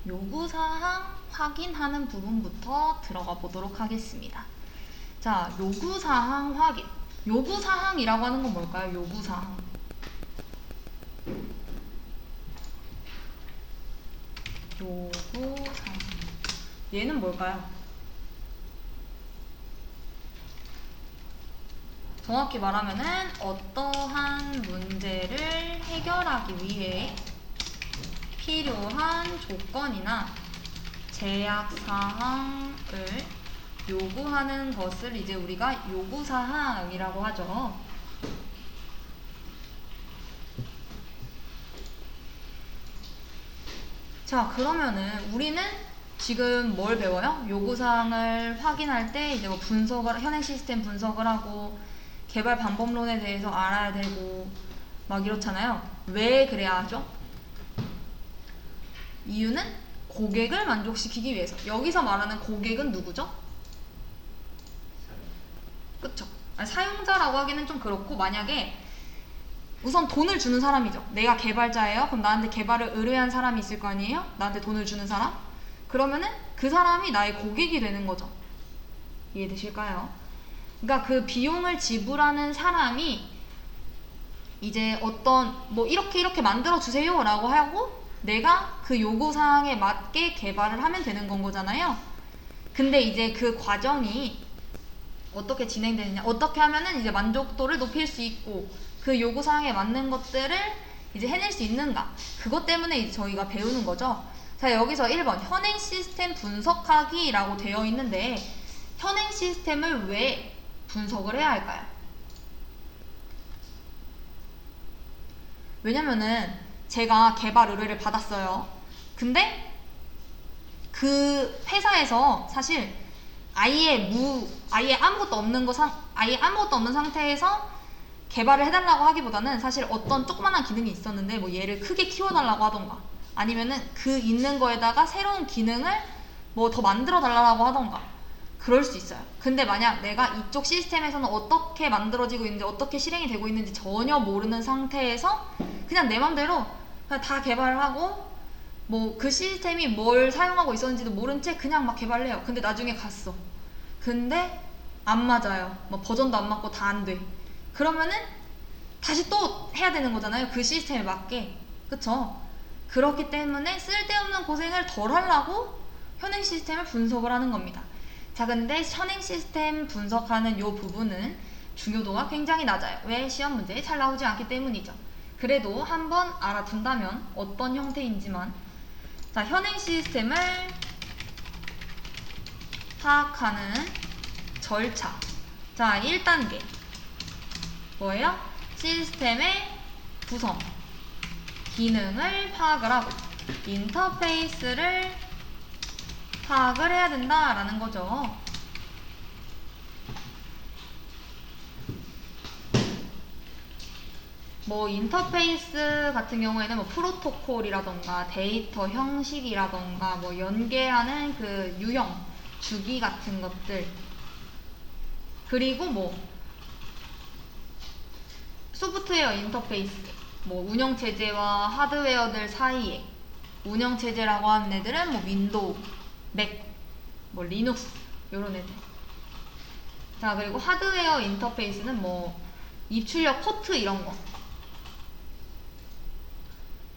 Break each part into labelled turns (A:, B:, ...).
A: 요구사항 확인하는 부분부터 들어가 보도록 하겠습니다. 자, 요구사항 확인. 요구사항이라고 하는 건 뭘까요? 요구사항. 요구사항. 얘는 뭘까요? 정확히 말하면은 어떠한 문제를 해결하기 위해 필요한 조건이나 제약사항을 요구하는 것을 이제 우리가 요구사항이라고 하죠. 자, 그러면은 우리는 지금 뭘 배워요? 요구사항을 확인할 때 이제 뭐 분석을, 현행 시스템 분석을 하고 개발 방법론에 대해서 알아야 되고 막 이렇잖아요. 왜 그래야 하죠? 이유는 고객을 만족시키기 위해서. 여기서 말하는 고객은 누구죠? 그쵸? 사용자라고 하기는 좀 그렇고, 만약에 우선 돈을 주는 사람이죠. 내가 개발자예요. 그럼 나한테 개발을 의뢰한 사람이 있을 거 아니에요? 나한테 돈을 주는 사람? 그러면은 그 사람이 나의 고객이 되는 거죠. 이해되실까요? 그러니까 그 비용을 지불하는 사람이 이제 어떤 뭐 이렇게 만들어 주세요 라고 하고 내가 그 요구사항에 맞게 개발을 하면 되는 건 거잖아요. 근데 이제 그 과정이 어떻게 진행되느냐, 어떻게 하면은 이제 만족도를 높일 수 있고 그 요구사항에 맞는 것들을 이제 해낼 수 있는가, 그것 때문에 이제 저희가 배우는 거죠. 자, 여기서 1번 현행 시스템 분석하기 라고 되어 있는데 현행 시스템을 왜 분석을 해야 할까요? 왜냐면은 제가 개발 의뢰를 받았어요. 근데 그 회사에서 사실 아예 아무것도 없는 상태에서 개발을 해달라고 하기보다는 사실 어떤 조그만한 기능이 있었는데 뭐 얘를 크게 키워달라고 하던가 아니면은 그 있는 거에다가 새로운 기능을 뭐 더 만들어 달라고 하던가 그럴 수 있어요. 근데 만약 내가 이쪽 시스템에서는 어떻게 만들어지고 있는지 어떻게 실행이 되고 있는지 전혀 모르는 상태에서 그냥 내 맘대로 그냥 다 개발을 하고 뭐 그 시스템이 뭘 사용하고 있었는지도 모른 채 그냥 막 개발을 해요. 근데 나중에 갔어. 근데 안 맞아요. 뭐 버전도 안 맞고 다 안 돼. 그러면은 다시 또 해야 되는 거잖아요. 그 시스템에 맞게. 그쵸? 그렇기 때문에 쓸데없는 고생을 덜 하려고 현행 시스템을 분석을 하는 겁니다. 자, 근데 현행 시스템 분석하는 이 부분은 중요도가 굉장히 낮아요. 왜? 시험 문제에 잘 나오지 않기 때문이죠. 그래도 한번 알아둔다면 어떤 형태인지만. 자, 현행 시스템을 파악하는 절차. 자, 1단계 뭐예요? 시스템의 구성, 기능을 파악을 하고 인터페이스를 파악을 해야 된다라는 거죠. 뭐 인터페이스 같은 경우에는 뭐 프로토콜이라던가 데이터 형식이라던가 뭐 연계하는 그 유형, 주기 같은 것들, 그리고 뭐 소프트웨어 인터페이스, 뭐 운영체제와 하드웨어들 사이에, 운영체제라고 하는 애들은 뭐 윈도우, 맥, 뭐 리눅스 요런 애들. 자, 그리고 하드웨어 인터페이스는 뭐 입출력 포트 이런 거.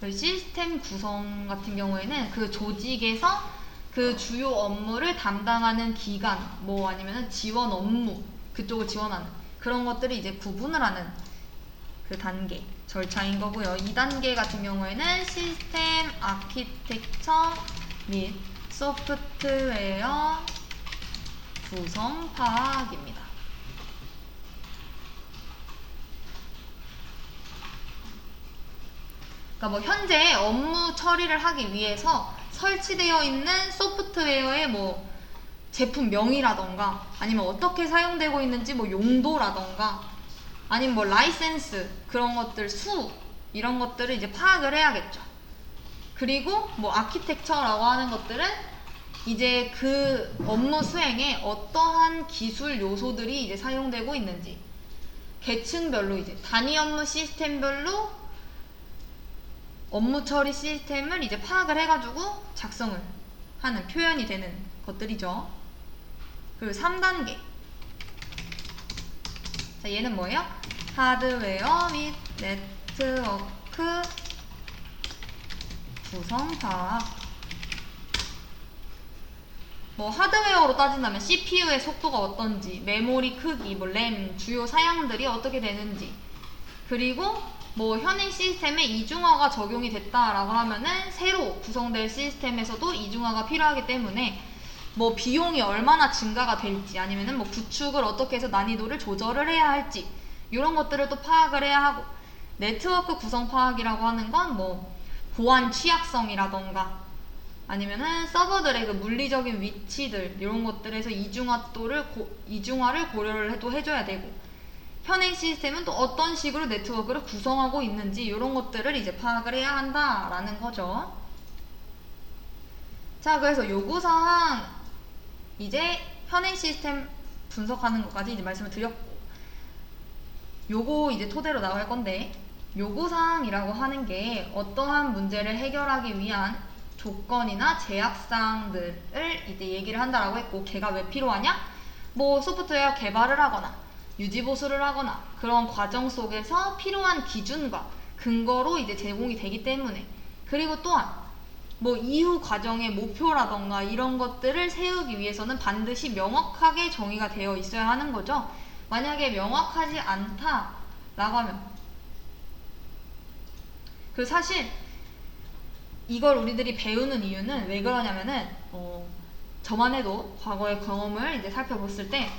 A: 시스템 구성 같은 경우에는 그 조직에서 그 주요 업무를 담당하는 기관, 뭐 아니면 지원 업무, 그쪽을 지원하는 그런 것들을 이제 구분을 하는 그 단계, 절차인 거고요. 2단계 같은 경우에는 시스템 아키텍처 및 소프트웨어 구성 파악입니다. 그러니까 뭐 현재 업무 처리를 하기 위해서 설치되어 있는 소프트웨어의 뭐 제품명이라던가 아니면 어떻게 사용되고 있는지 뭐 용도라던가 아니면 뭐 라이센스 그런 것들 수 이런 것들을 이제 파악을 해야겠죠. 그리고 뭐 아키텍처라고 하는 것들은 이제 그 업무 수행에 어떠한 기술 요소들이 이제 사용되고 있는지 계층별로 이제 단위 업무 시스템별로 업무 처리 시스템을 이제 파악을 해가지고 작성을 하는 표현이 되는 것들이죠. 그리고 3단계. 자, 얘는 뭐예요? 하드웨어 및 네트워크 구성 파악. 뭐 하드웨어로 따진다면 CPU의 속도가 어떤지, 메모리 크기, 뭐 램, 주요 사양들이 어떻게 되는지, 그리고 뭐 현행 시스템에 이중화가 적용이 됐다라고 하면은 새로 구성될 시스템에서도 이중화가 필요하기 때문에 뭐 비용이 얼마나 증가가 될지, 아니면은 뭐 구축을 어떻게 해서 난이도를 조절을 해야 할지, 이런 것들을 또 파악을 해야 하고, 네트워크 구성 파악이라고 하는 건 뭐 보안 취약성이라던가 아니면은 서버들의 그 물리적인 위치들, 이런 것들에서 이중화를 고려를 해줘야 되고, 현행 시스템은 또 어떤 식으로 네트워크를 구성하고 있는지, 이런 것들을 이제 파악을 해야 한다라는 거죠. 자, 그래서 요구사항, 이제 현행 시스템 분석하는 것까지 이제 말씀을 드렸고, 요거 이제 토대로 나갈 건데, 요구사항이라고 하는 게 어떠한 문제를 해결하기 위한 조건이나 제약사항들을 이제 얘기를 한다라고 했고, 걔가 왜 필요하냐? 뭐 소프트웨어 개발을 하거나 유지보수를 하거나 그런 과정 속에서 필요한 기준과 근거로 이제 제공이 되기 때문에, 그리고 또한 뭐 이후 과정의 목표라던가 이런 것들을 세우기 위해서는 반드시 명확하게 정의가 되어 있어야 하는 거죠. 만약에 명확하지 않다라고 하면, 그 사실 이걸 우리들이 배우는 이유는 왜 그러냐면은 저만 해도 과거의 경험을 이제 살펴봤을 때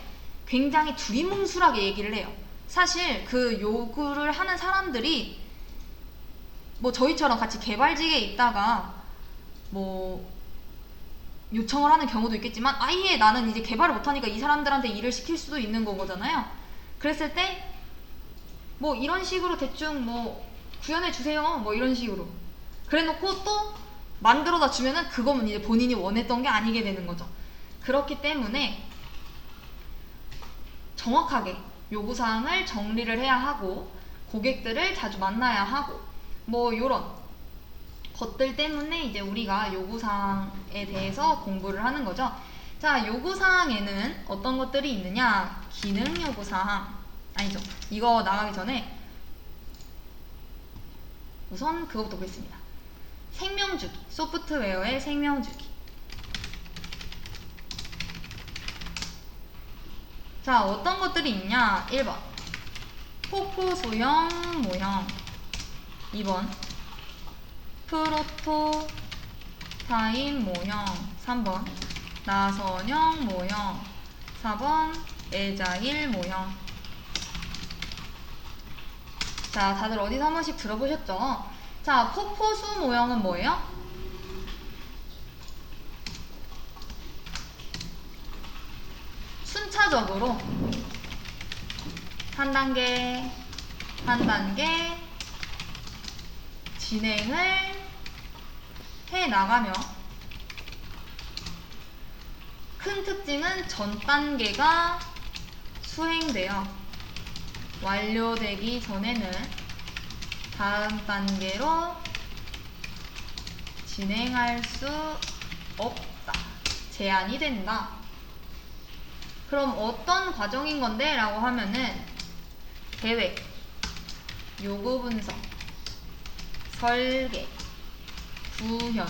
A: 굉장히 두리뭉술하게 얘기를 해요. 사실 그 요구를 하는 사람들이 뭐 저희처럼 같이 개발직에 있다가 뭐 요청을 하는 경우도 있겠지만, 아예 나는 이제 개발을 못하니까 이 사람들한테 일을 시킬 수도 있는 거잖아요. 그랬을 때 뭐 이런 식으로 대충 뭐 구현해 주세요, 뭐 이런 식으로 그래놓고 또 만들어다 주면은 그거는 이제 본인이 원했던 게 아니게 되는 거죠. 그렇기 때문에 정확하게 요구사항을 정리를 해야 하고, 고객들을 자주 만나야 하고, 뭐 요런 것들 때문에 이제 우리가 요구사항에 대해서 공부를 하는 거죠. 자, 요구사항에는 어떤 것들이 있느냐? 기능 요구사항, 아니죠, 이거 나가기 전에 우선 그것부터 보겠습니다. 생명주기, 소프트웨어의 생명주기. 자, 어떤 것들이 있냐? 1번 폭포 소형 모형, 2번 프로토타입 모형, 3번 나선형 모형, 4번 에자일 모형. 자, 다들 어디서 한 번씩 들어보셨죠? 자, 폭포수 모형은 뭐예요? 순차적으로 한 단계 한 단계 진행을 해 나가며, 큰 특징은 전 단계가 수행되어 완료되기 전에는 다음 단계로 진행할 수 없다, 제한이 된다. 그럼 어떤 과정인 건데? 라고 하면은 계획, 요구 분석, 설계, 구현,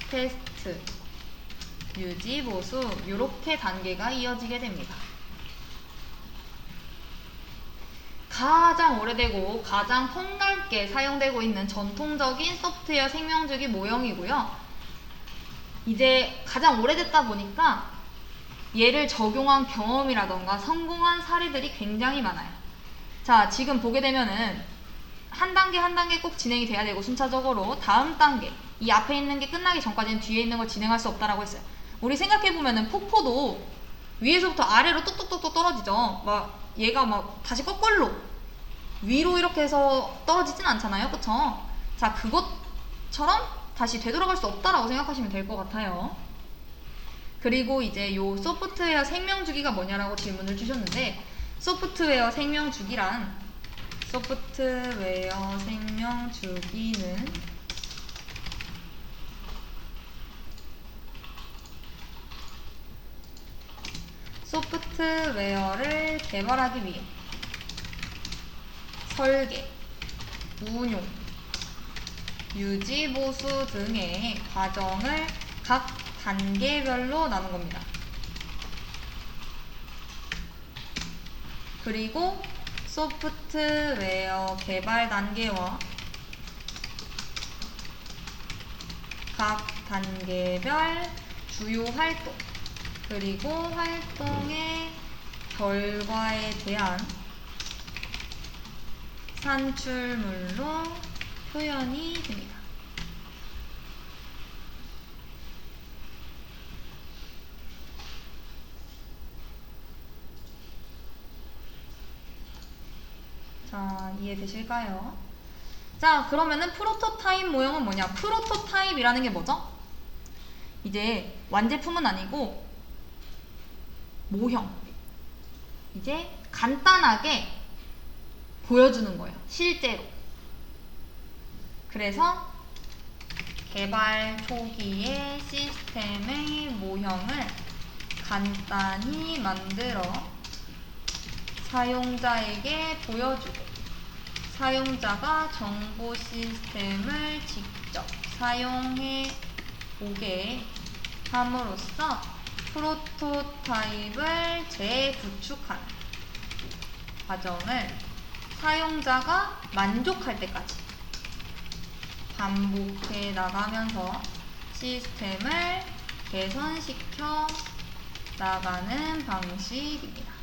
A: 테스트, 유지, 보수, 요렇게 단계가 이어지게 됩니다. 가장 오래되고 가장 폭넓게 사용되고 있는 전통적인 소프트웨어 생명주기 모형이고요. 이제 가장 오래됐다 보니까 얘를 적용한 경험이라던가 성공한 사례들이 굉장히 많아요. 자, 지금 보게 되면은 한 단계 한 단계 꼭 진행이 돼야 되고, 순차적으로 다음 단계, 이 앞에 있는 게 끝나기 전까지는 뒤에 있는 걸 진행할 수 없다라고 했어요. 우리 생각해보면은 폭포도 위에서부터 아래로 뚝뚝뚝뚝 떨어지죠. 막 얘가 막 다시 거꾸로 위로 이렇게 해서 떨어지진 않잖아요, 그쵸? 자, 그것처럼 다시 되돌아갈 수 없다라고 생각하시면 될 것 같아요. 그리고 이제 요 소프트웨어 생명주기가 뭐냐라고 질문을 주셨는데, 소프트웨어 생명주기란 소프트웨어 생명 주기는 소프트웨어를 개발하기 위해 설계, 운용, 유지, 보수 등의 과정을 각 단계별로 나눈 겁니다. 그리고 소프트웨어 개발 단계와 각 단계별 주요 활동, 그리고 활동의 결과에 대한 산출물로 표현이 됩니다. 자, 이해되실까요? 자, 그러면은 프로토타입 모형은 뭐냐? 프로토타입이라는 게 뭐죠? 이제 완제품은 아니고 모형. 이제 간단하게 보여주는 거예요. 실제로. 그래서 개발 초기에 시스템의 모형을 간단히 만들어 사용자에게 보여주고 사용자가 정보 시스템을 직접 사용해 보게 함으로써 프로토타입을 재구축하는 과정을 사용자가 만족할 때까지 반복해 나가면서 시스템을 개선시켜 나가는 방식입니다.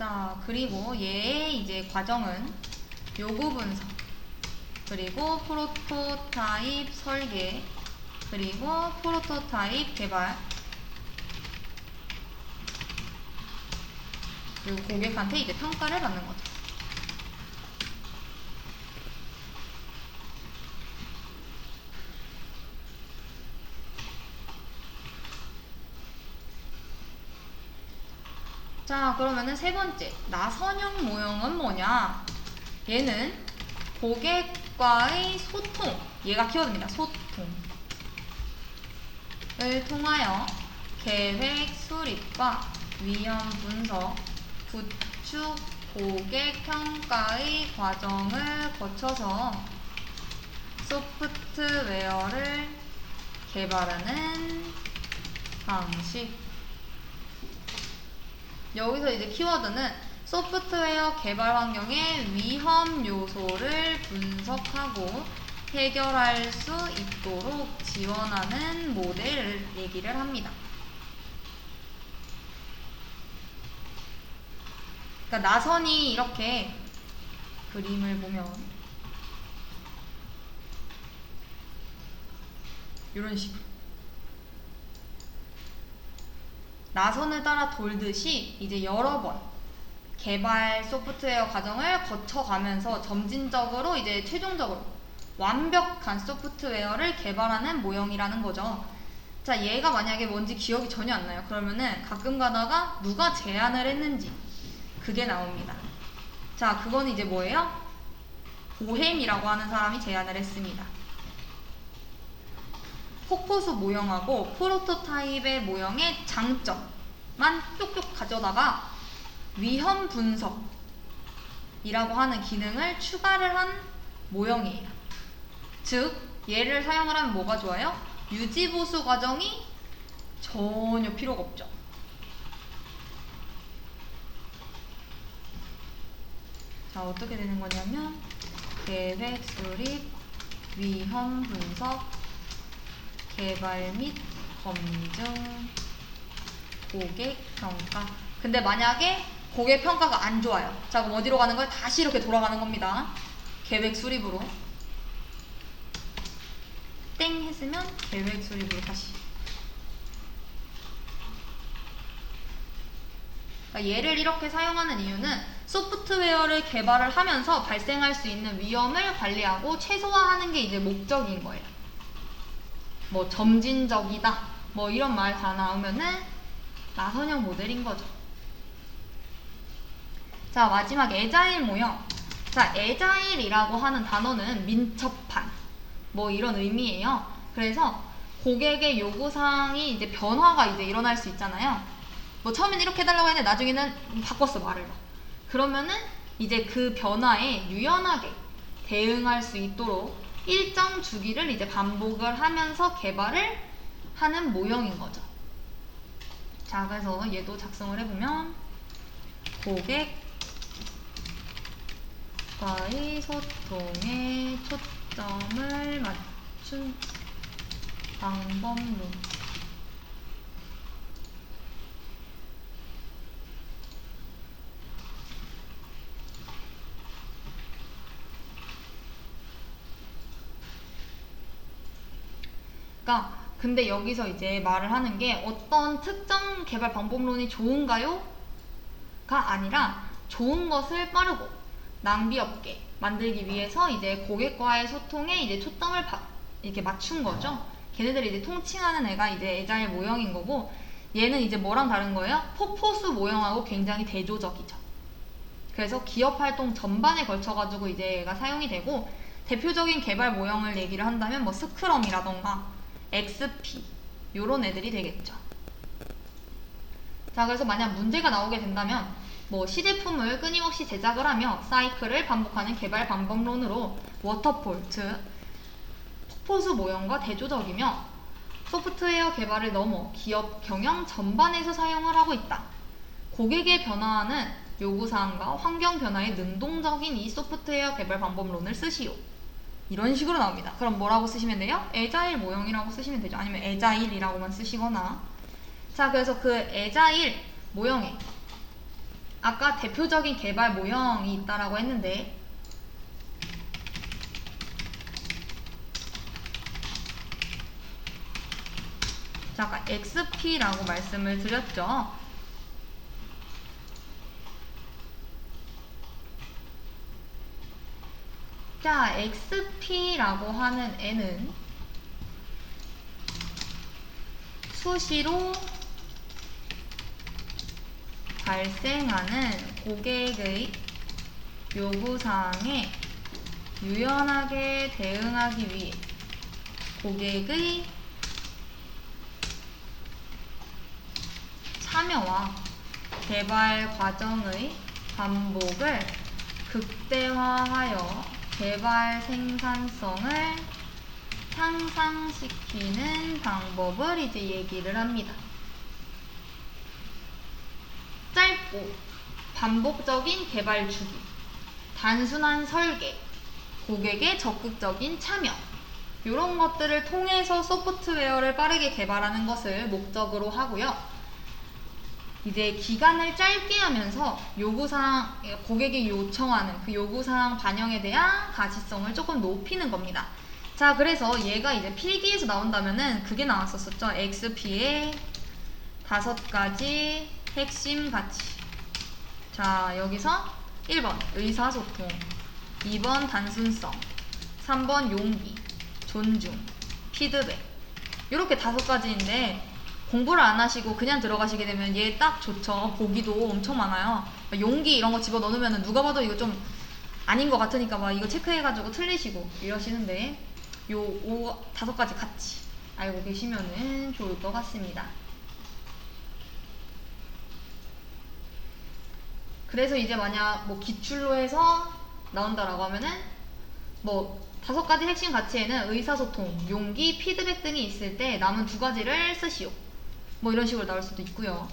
A: 자, 그리고 얘의 이제 과정은 요구 분석, 그리고 프로토타입 설계, 그리고 프로토타입 개발, 그리고 고객한테 이제 평가를 받는 거죠. 자, 그러면은 세 번째, 나선형 모형은 뭐냐? 얘는 고객과의 소통, 얘가 키워드입니다. 소통을 통하여 계획 수립과 위험 분석, 구축, 고객 평가의 과정을 거쳐서 소프트웨어를 개발하는 방식. 여기서 이제 키워드는 소프트웨어 개발 환경의 위험 요소를 분석하고 해결할 수 있도록 지원하는 모델을 얘기를 합니다. 그러니까 나선이 이렇게 그림을 보면 이런 식으로 나선을 따라 돌듯이 이제 여러 번 개발 소프트웨어 과정을 거쳐가면서 점진적으로 이제 최종적으로 완벽한 소프트웨어를 개발하는 모형이라는 거죠. 자, 얘가 만약에 뭔지 기억이 전혀 안 나요. 그러면은 가끔 가다가 누가 제안을 했는지 그게 나옵니다. 자, 그건 이제 뭐예요? 보햄이라고 하는 사람이 제안을 했습니다. 폭포수 모형하고 프로토타입의 모형의 장점만 쪽쪽 가져다가 위험 분석이라고 하는 기능을 추가를 한 모형이에요. 즉, 얘를 사용을 하면 뭐가 좋아요? 유지 보수 과정이 전혀 필요가 없죠. 자, 어떻게 되는 거냐면 계획 수립, 위험 분석, 개발 및 검증, 고객 평가. 근데 만약에 고객 평가가 안 좋아요. 자, 그럼 어디로 가는 거예요? 다시 이렇게 돌아가는 겁니다. 계획 수립으로. 땡 했으면 계획 수립으로 다시. 그러니까 얘를 이렇게 사용하는 이유는 소프트웨어를 개발을 하면서 발생할 수 있는 위험을 관리하고 최소화하는 게 이제 목적인 거예요. 뭐 점진적이다 뭐 이런 말 다 나오면은 나선형 모델인 거죠. 자, 마지막 애자일 모형. 자, 애자일이라고 하는 단어는 민첩한 뭐 이런 의미예요. 그래서 고객의 요구사항이 이제 변화가 이제 일어날 수 있잖아요. 뭐 처음엔 이렇게 해달라고 했는데 나중에는 바꿨어, 말을 봐. 그러면은 이제 그 변화에 유연하게 대응할 수 있도록 일정 주기를 이제 반복을 하면서 개발을 하는 모형인 거죠. 자, 그래서 얘도 작성을 해보면 고객과의 소통에 초점을 맞춘 방법론. 그러니까 근데 여기서 이제 말을 하는 게 어떤 특정 개발 방법론이 좋은가요? 가 아니라 좋은 것을 빠르고 낭비 없게 만들기 위해서 이제 고객과의 소통에 이제 초점을 이렇게 맞춘 거죠. 걔네들이 이제 통칭하는 애가 이제 애자일 모형인 거고, 얘는 이제 뭐랑 다른 거예요? 폭포수 모형하고 굉장히 대조적이죠. 그래서 기업 활동 전반에 걸쳐가지고 이제 얘가 사용이 되고, 대표적인 개발 모형을 얘기를 한다면 뭐 스크럼이라던가 XP 요런 애들이 되겠죠. 자, 그래서 만약 문제가 나오게 된다면 뭐 시제품을 끊임없이 제작을 하며 사이클을 반복하는 개발 방법론으로 워터폴, 즉 폭포수 모형과 대조적이며 소프트웨어 개발을 넘어 기업 경영 전반에서 사용을 하고 있다. 고객의 변화하는 요구사항과 환경 변화에 능동적인 이 소프트웨어 개발 방법론을 쓰시오. 이런 식으로 나옵니다. 그럼 뭐라고 쓰시면 돼요? 애자일 모형이라고 쓰시면 되죠. 아니면 애자일이라고만 쓰시거나. 자, 그래서 그 애자일 모형에 아까 대표적인 개발 모형이 있다라고 했는데, 자, 아까 XP라고 말씀을 드렸죠. 자, XP라고 하는 애는 수시로 발생하는 고객의 요구사항에 유연하게 대응하기 위해 고객의 참여와 개발 과정의 반복을 극대화하여 개발 생산성을 향상시키는 방법을 이제 얘기를 합니다. 짧고 반복적인 개발 주기, 단순한 설계, 고객의 적극적인 참여, 이런 것들을 통해서 소프트웨어를 빠르게 개발하는 것을 목적으로 하고요. 이제 기간을 짧게 하면서 요구사항, 고객이 요청하는 그 요구사항 반영에 대한 가시성을 조금 높이는 겁니다. 자, 그래서 얘가 이제 필기에서 나온다면은 그게 나왔었죠. XP의 5가지 핵심 가치. 자, 여기서 1번 의사소통, 2번 단순성, 3번 용기, 존중, 피드백. 이렇게 5가지인데 공부를 안 하시고 그냥 들어가시게 되면 얘 딱 좋죠. 보기도 엄청 많아요. 용기 이런 거 집어넣으면 누가 봐도 이거 좀 아닌 것 같으니까 막 이거 체크해가지고 틀리시고 이러시는데, 요 5가지 같이 알고 계시면은 좋을 것 같습니다. 그래서 이제 만약 뭐 기출로 해서 나온다라고 하면은 뭐 5가지 핵심 가치에는 의사소통, 용기, 피드백 등이 있을 때 남은 2가지를 쓰시오. 뭐 이런 식으로 나올 수도 있고요.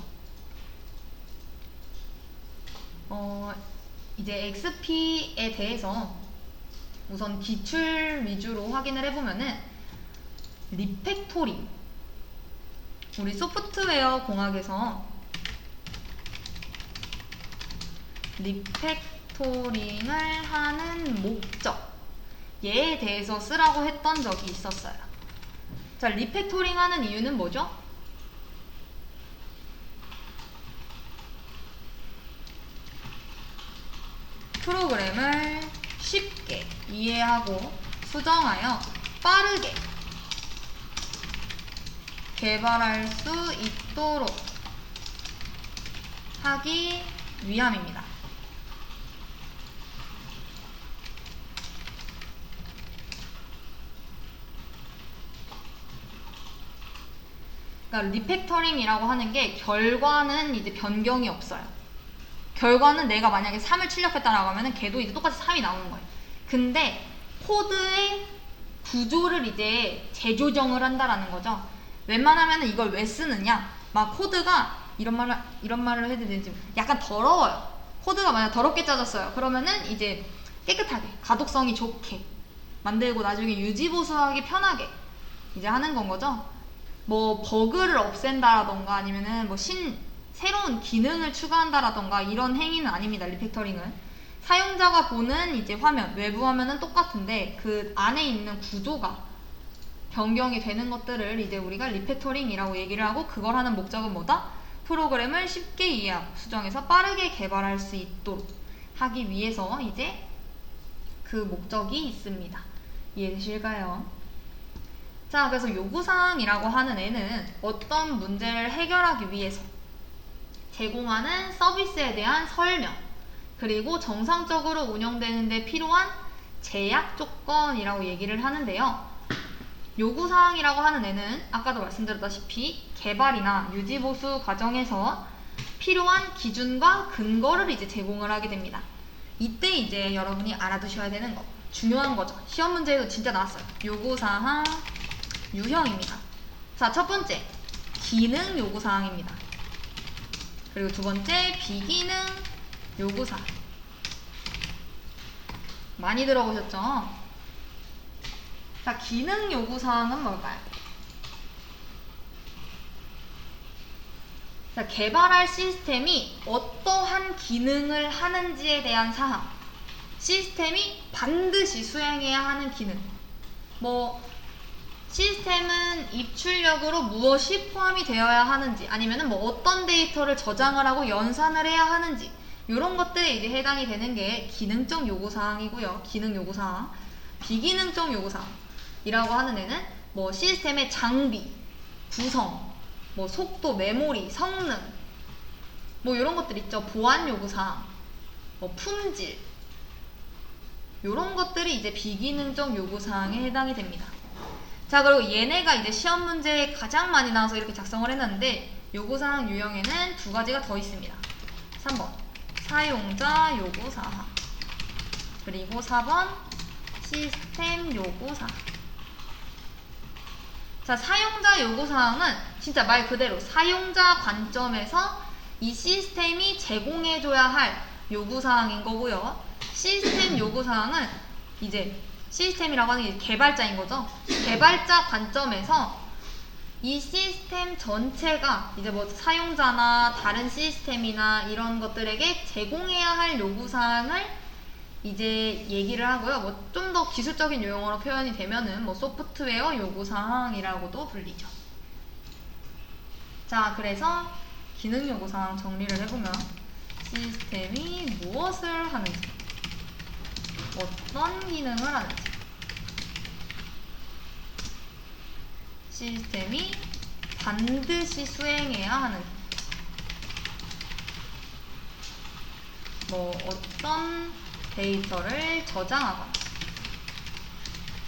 A: 이제 XP에 대해서 우선 기출 위주로 확인을 해보면은 리팩토링, 우리 소프트웨어 공학에서 리팩토링을 하는 목적, 얘에 대해서 쓰라고 했던 적이 있었어요. 자, 리팩토링 하는 이유는 뭐죠? 프로그램을 쉽게 이해하고 수정하여 빠르게 개발할 수 있도록 하기 위함입니다. 그러니까 리팩터링이라고 하는 게 결과는 이제 변경이 없어요. 결과는 내가 만약에 3을 출력했다라고 하면은 걔도 이제 똑같이 3이 나오는 거예요. 근데 코드의 구조를 이제 재조정을 한다라는 거죠. 웬만하면 이걸 왜 쓰느냐? 막 코드가 이런 말을 해도 되는지 약간 더러워요. 코드가 만약 더럽게 짜졌어요. 그러면은 이제 깨끗하게 가독성이 좋게 만들고 나중에 유지보수하기 편하게 이제 하는 건 거죠. 뭐 버그를 없앤다라던가 아니면은 뭐 새로운 기능을 추가한다라던가 이런 행위는 아닙니다. 리팩터링은 사용자가 보는 이제 화면, 외부 화면은 똑같은데 그 안에 있는 구조가 변경이 되는 것들을 이제 우리가 리팩터링이라고 얘기를 하고, 그걸 하는 목적은 뭐다? 프로그램을 쉽게 이해하고 수정해서 빠르게 개발할 수 있도록 하기 위해서 이제 그 목적이 있습니다. 이해되실까요? 자, 그래서 요구사항이라고 하는 애는 어떤 문제를 해결하기 위해서 제공하는 서비스에 대한 설명, 그리고 정상적으로 운영되는 데 필요한 제약 조건이라고 얘기를 하는데요. 요구사항이라고 하는 애는 아까도 말씀드렸다시피 개발이나 유지보수 과정에서 필요한 기준과 근거를 이제 제공을 하게 됩니다. 이때 이제 여러분이 알아두셔야 되는 거, 중요한 거죠. 시험 문제에도 진짜 나왔어요. 요구사항 유형입니다. 자, 첫 번째 기능 요구사항입니다. 그리고 두 번째 비기능 요구사항. 많이 들어보셨죠? 자, 기능 요구사항은 뭘까요? 자, 개발할 시스템이 어떠한 기능을 하는지에 대한 사항. 시스템이 반드시 수행해야 하는 기능. 뭐 시스템은 입출력으로 무엇이 포함이 되어야 하는지, 아니면은 뭐 어떤 데이터를 저장을 하고 연산을 해야 하는지, 이런 것들에 이제 해당이 되는 게 기능적 요구사항이고요. 기능 요구사항. 비기능적 요구사항이라고 하는 애는 뭐 시스템의 장비, 구성, 뭐 속도, 메모리, 성능, 뭐 이런 것들 있죠. 보안 요구사항, 뭐 품질, 이런 것들이 이제 비기능적 요구사항에 해당이 됩니다. 자, 그리고 얘네가 이제 시험 문제에 가장 많이 나와서 이렇게 작성을 했는데, 요구사항 유형에는 두 가지가 더 있습니다. 3번 사용자 요구사항, 그리고 4번 시스템 요구사항. 자, 사용자 요구사항은 진짜 말 그대로 사용자 관점에서 이 시스템이 제공해줘야 할 요구사항인 거고요. 시스템 요구사항은 이제 시스템이라고 하는 게 개발자인 거죠. 개발자 관점에서 이 시스템 전체가 이제 뭐 사용자나 다른 시스템이나 이런 것들에게 제공해야 할 요구사항을 이제 얘기를 하고요. 뭐 좀 더 기술적인 용어로 표현이 되면은 뭐 소프트웨어 요구사항이라고도 불리죠. 자, 그래서 기능 요구사항 정리를 해보면 시스템이 무엇을 하는지, 어떤 기능을 하는지, 시스템이 반드시 수행해야 하는지, 뭐 어떤 데이터를 저장하거나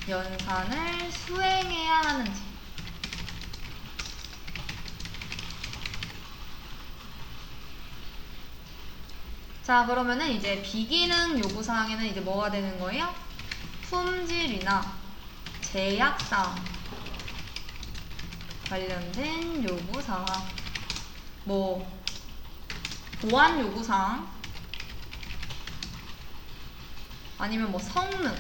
A: 연산을 수행해야 하는지, 자, 그러면은 이제 비기능 요구사항에는 이제 뭐가 되는 거예요? 품질이나 제약사항 관련된 요구사항, 뭐 보안 요구사항, 아니면 뭐 성능,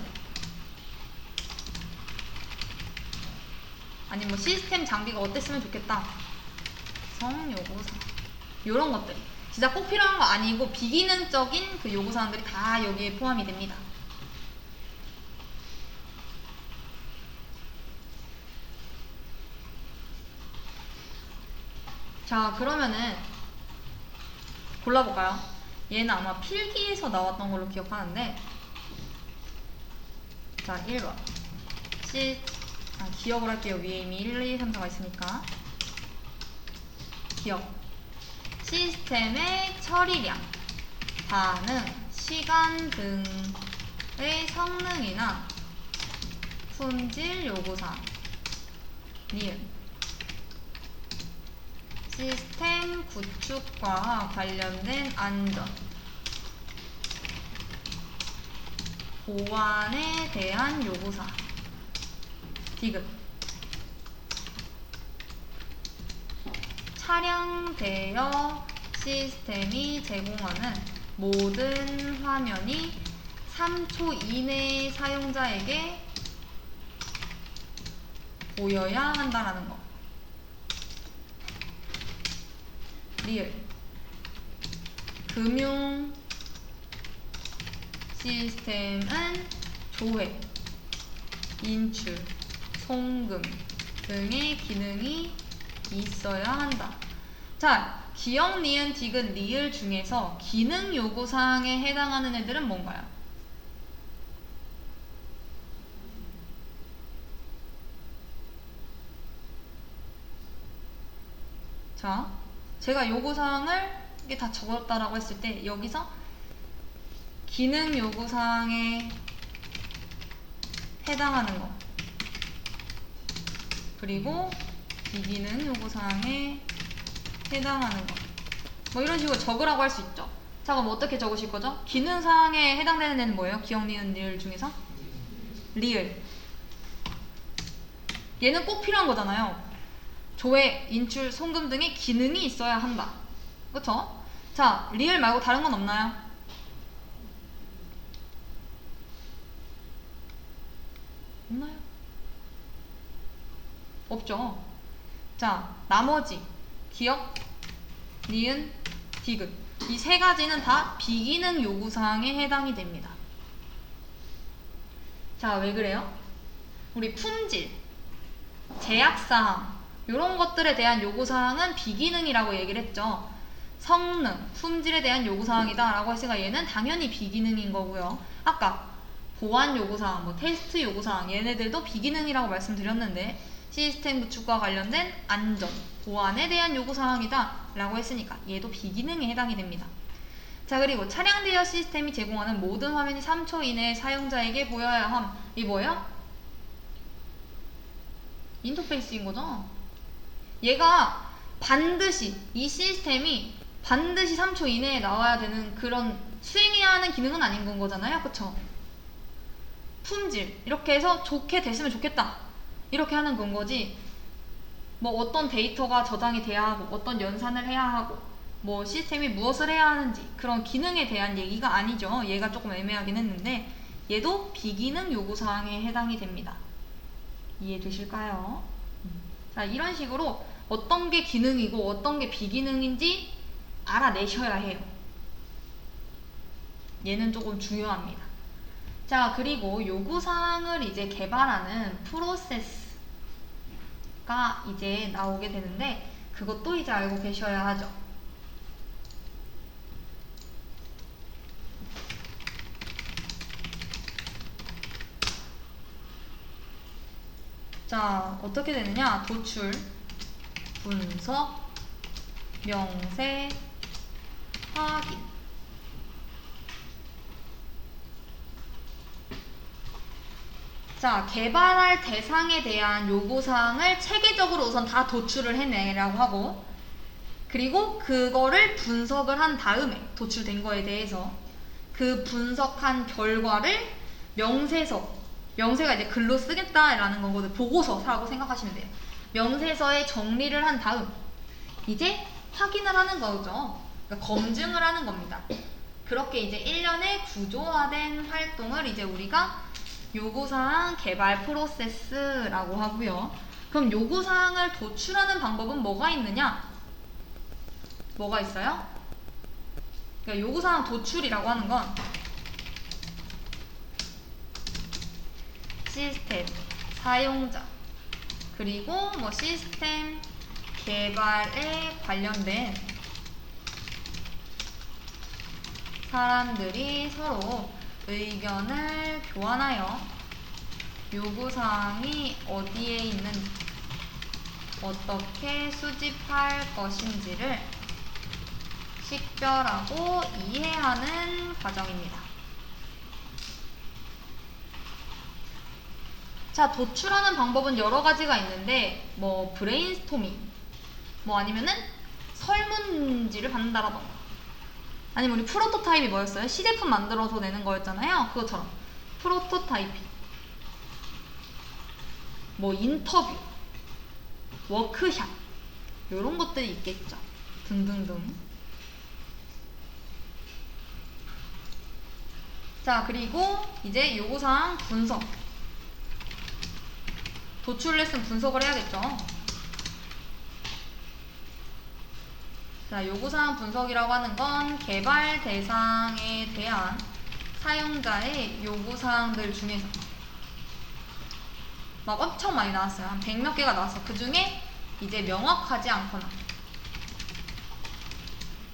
A: 아니면 뭐 시스템 장비가 어땠으면 좋겠다, 성 요구사항, 요런 것들이 진짜 꼭 필요한 거 아니고 비기능적인 그 요구사항들이 다 여기에 포함이 됩니다. 자, 그러면은 골라볼까요? 얘는 아마 필기에서 나왔던 걸로 기억하는데, 자 1번 기억을 할게요. 위에 이미 1, 2, 3, 4가 있으니까. 기억. 시스템의 처리량, 반응, 시간 등의 성능이나 품질 요구사항. 니은. 시스템 구축과 관련된 안전, 보안에 대한 요구사항. 디귿. 차량 대여 시스템이 제공하는 모든 화면이 3초 이내의 사용자에게 보여야 한다라는 거. 리을. 금융 시스템은 조회, 인출, 송금 등의 기능이 있어야 한다. 자, 기억, 니은, 디귿, 리을 중에서 기능 요구사항에 해당하는 애들은 뭔가요? 자, 제가 요구사항을 이게 다 적었다라고 했을 때 여기서 기능 요구사항에 해당하는 거, 그리고 비기능 요구사항에 해당하는 거, 뭐 이런 식으로 적으라고 할 수 있죠. 자, 그럼 어떻게 적으실 거죠? 기능사항에 해당되는 애는 뭐예요? 기억, 니은, 리을 중에서? 리을. 얘는 꼭 필요한 거잖아요. 조회, 인출, 송금 등의 기능이 있어야 한다. 그쵸? 자, 리을 말고 다른 건 없나요? 없나요? 없죠. 자, 나머지 기억, 니은, 디귿, 이 세 가지는 다 비기능 요구사항에 해당이 됩니다. 자, 왜 그래요? 우리 품질, 제약사항 이런 것들에 대한 요구사항은 비기능이라고 얘기를 했죠. 성능, 품질에 대한 요구사항이다 라고 했으니까 얘는 당연히 비기능인 거고요. 아까 보안 요구사항, 뭐 테스트 요구사항 얘네들도 비기능이라고 말씀드렸는데, 시스템 구축과 관련된 안전, 보안에 대한 요구사항이다 라고 했으니까 얘도 비기능에 해당이 됩니다. 자, 그리고 차량 대여 시스템이 제공하는 모든 화면이 3초 이내에 사용자에게 보여야 함. 이 뭐예요? 인터페이스인 거죠. 얘가 반드시, 이 시스템이 반드시 3초 이내에 나와야 되는 그런 수행해야 하는 기능은 아닌 건 거잖아요. 그쵸? 품질, 이렇게 해서 좋게 됐으면 좋겠다 이렇게 하는 건 거지, 뭐 어떤 데이터가 저장이 돼야 하고 어떤 연산을 해야 하고 뭐 시스템이 무엇을 해야 하는지 그런 기능에 대한 얘기가 아니죠. 얘가 조금 애매하긴 했는데 얘도 비기능 요구사항에 해당이 됩니다. 이해되실까요? 자, 이런 식으로 어떤 게 기능이고 어떤 게 비기능인지 알아내셔야 해요. 얘는 조금 중요합니다. 자, 그리고 요구사항을 이제 개발하는 프로세스가 이제 나오게 되는데 그것도 이제 알고 계셔야 하죠. 자, 어떻게 되느냐? 도출, 분석, 명세, 확인. 자, 개발할 대상에 대한 요구사항을 체계적으로 우선 다 도출을 해내라고 하고, 그리고 그거를 분석을 한 다음에 도출된 거에 대해서 그 분석한 결과를 명세가 이제 글로 쓰겠다라는 거거든. 보고서라고 생각하시면 돼요. 명세서에 정리를 한 다음 이제 확인을 하는 거죠. 그러니까 검증을 하는 겁니다. 그렇게 이제 1년의 구조화된 활동을 이제 우리가 요구사항 개발 프로세스라고 하고요. 그럼 요구사항을 도출하는 방법은 뭐가 있느냐? 뭐가 있어요? 그러니까 요구사항 도출이라고 하는 건 시스템, 사용자, 그리고 뭐 시스템 개발에 관련된 사람들이 서로 의견을 교환하여 요구사항이 어디에 있는지, 어떻게 수집할 것인지를 식별하고 이해하는 과정입니다. 자, 도출하는 방법은 여러 가지가 있는데 뭐 브레인스토밍, 뭐 아니면은 설문지를 받는다라던가, 아니면 우리 프로토타입이 뭐였어요? 시제품 만들어서 내는 거였잖아요. 그것처럼 프로토타이핑, 뭐 인터뷰, 워크샵, 요런 것들이 있겠죠. 등등등. 자, 그리고 이제 요구사항 분석. 도출 레슨 분석을 해야겠죠. 자, 요구사항 분석이라고 하는 건 개발 대상에 대한 사용자의 요구사항들 중에서 막 엄청 많이 나왔어요. 한 100몇 개가 나왔어. 그 중에 이제 명확하지 않거나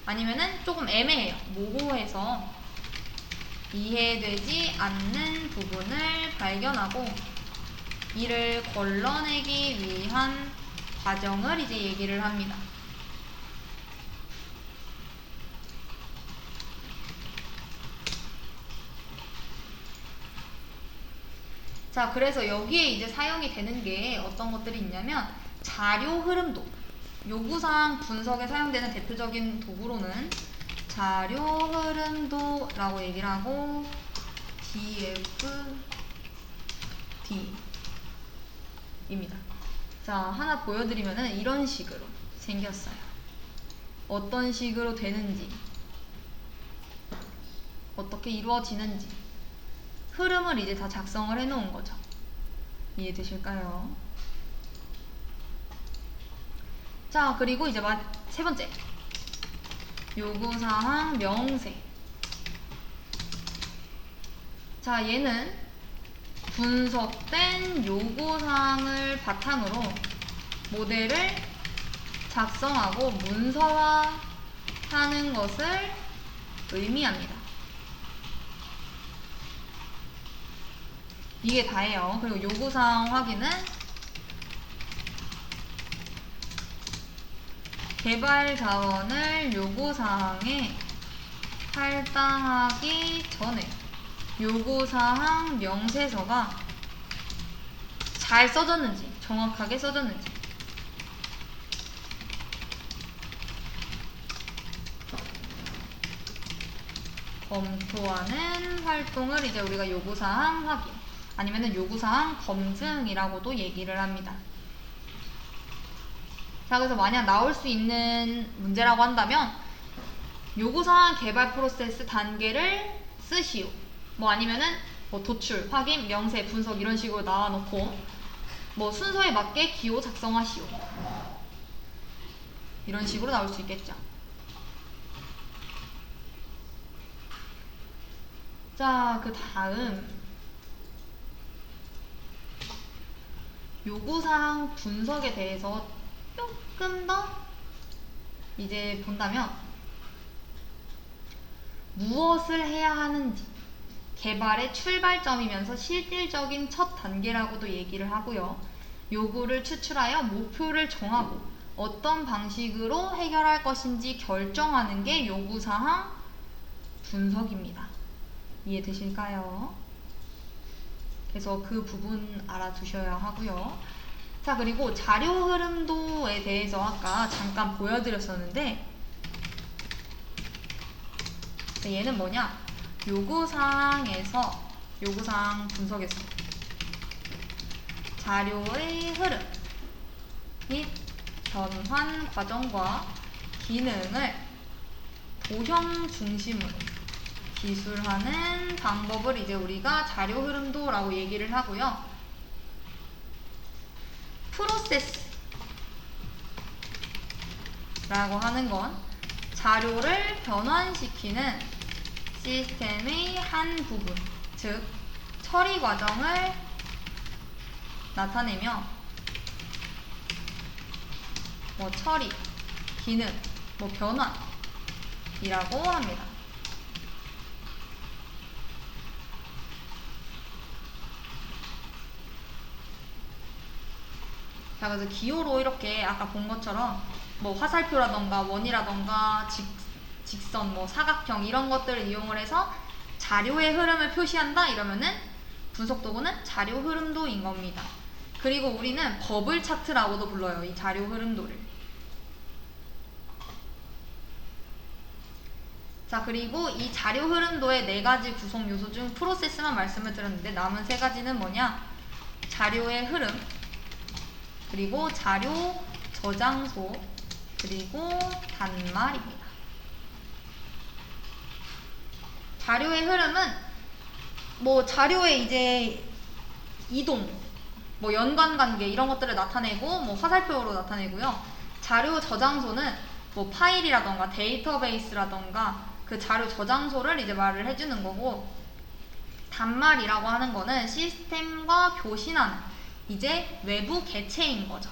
A: 아니면은 조금 애매해요. 모호해서 이해되지 않는 부분을 발견하고 이를 걸러내기 위한 과정을 이제 얘기를 합니다. 자, 그래서 여기에 이제 사용이 되는 게 어떤 것들이 있냐면 자료 흐름도, 요구사항 분석에 사용되는 대표적인 도구로는 자료 흐름도라고 얘기를 하고 DFD입니다. 자, 하나 보여드리면은 이런 식으로 생겼어요. 어떤 식으로 되는지, 어떻게 이루어지는지 흐름을 이제 다 작성을 해놓은 거죠. 이해되실까요? 자, 그리고 이제 세 번째, 요구사항 명세. 자, 얘는 분석된 요구사항을 바탕으로 모델을 작성하고 문서화하는 것을 의미합니다. 이게 다예요. 그리고 요구사항 확인은 개발 자원을 요구사항에 할당하기 전에 요구사항 명세서가 잘 써졌는지, 정확하게 써졌는지 검토하는 활동을 이제 우리가 요구사항 확인 아니면은 요구사항 검증이라고도 얘기를 합니다. 자, 그래서 만약 나올 수 있는 문제라고 한다면 요구사항 개발 프로세스 단계를 쓰시오. 뭐 아니면은 뭐 도출, 확인, 명세, 분석 이런 식으로 나와놓고 뭐 순서에 맞게 기호 작성하시오. 이런 식으로 나올 수 있겠죠. 자, 그 다음 요구사항 분석에 대해서 조금 더 이제 본다면 무엇을 해야 하는지, 개발의 출발점이면서 실질적인 첫 단계라고도 얘기를 하고요. 요구를 추출하여 목표를 정하고 어떤 방식으로 해결할 것인지 결정하는 게 요구사항 분석입니다. 이해되실까요? 그래서 그 부분 알아두셔야 하고요. 자, 그리고 자료 흐름도에 대해서 아까 잠깐 보여드렸었는데 얘는 뭐냐? 요구사항에서, 요구사항 분석에서 자료의 흐름 및 변환 과정과 기능을 도형 중심으로 기술하는 방법을 이제 우리가 자료 흐름도라고 얘기를 하고요. 프로세스라고 하는 건 자료를 변환시키는 시스템의 한 부분, 즉 처리 과정을 나타내며 뭐 처리, 기능, 뭐 변환이라고 합니다. 자, 그래서 기호로 이렇게 아까 본 것처럼 뭐 화살표라던가 원이라던가 직선, 뭐 사각형 이런 것들을 이용을 해서 자료의 흐름을 표시한다 이러면은 분석 도구는 자료 흐름도인 겁니다. 그리고 우리는 버블 차트라고도 불러요. 이 자료 흐름도를. 자, 그리고 이 자료 흐름도의 4가지 구성 요소 중 프로세스만 말씀을 드렸는데 남은 3가지는 뭐냐? 자료의 흐름, 그리고 자료 저장소, 그리고 단말입니다. 자료의 흐름은 뭐 자료의 이제 이동, 뭐 연관관계 이런 것들을 나타내고 뭐 화살표로 나타내고요. 자료 저장소는 뭐 파일이라던가 데이터베이스라던가 그 자료 저장소를 이제 말을 해주는 거고, 단말이라고 하는 거는 시스템과 교신하는 이제 외부 개체인 거죠.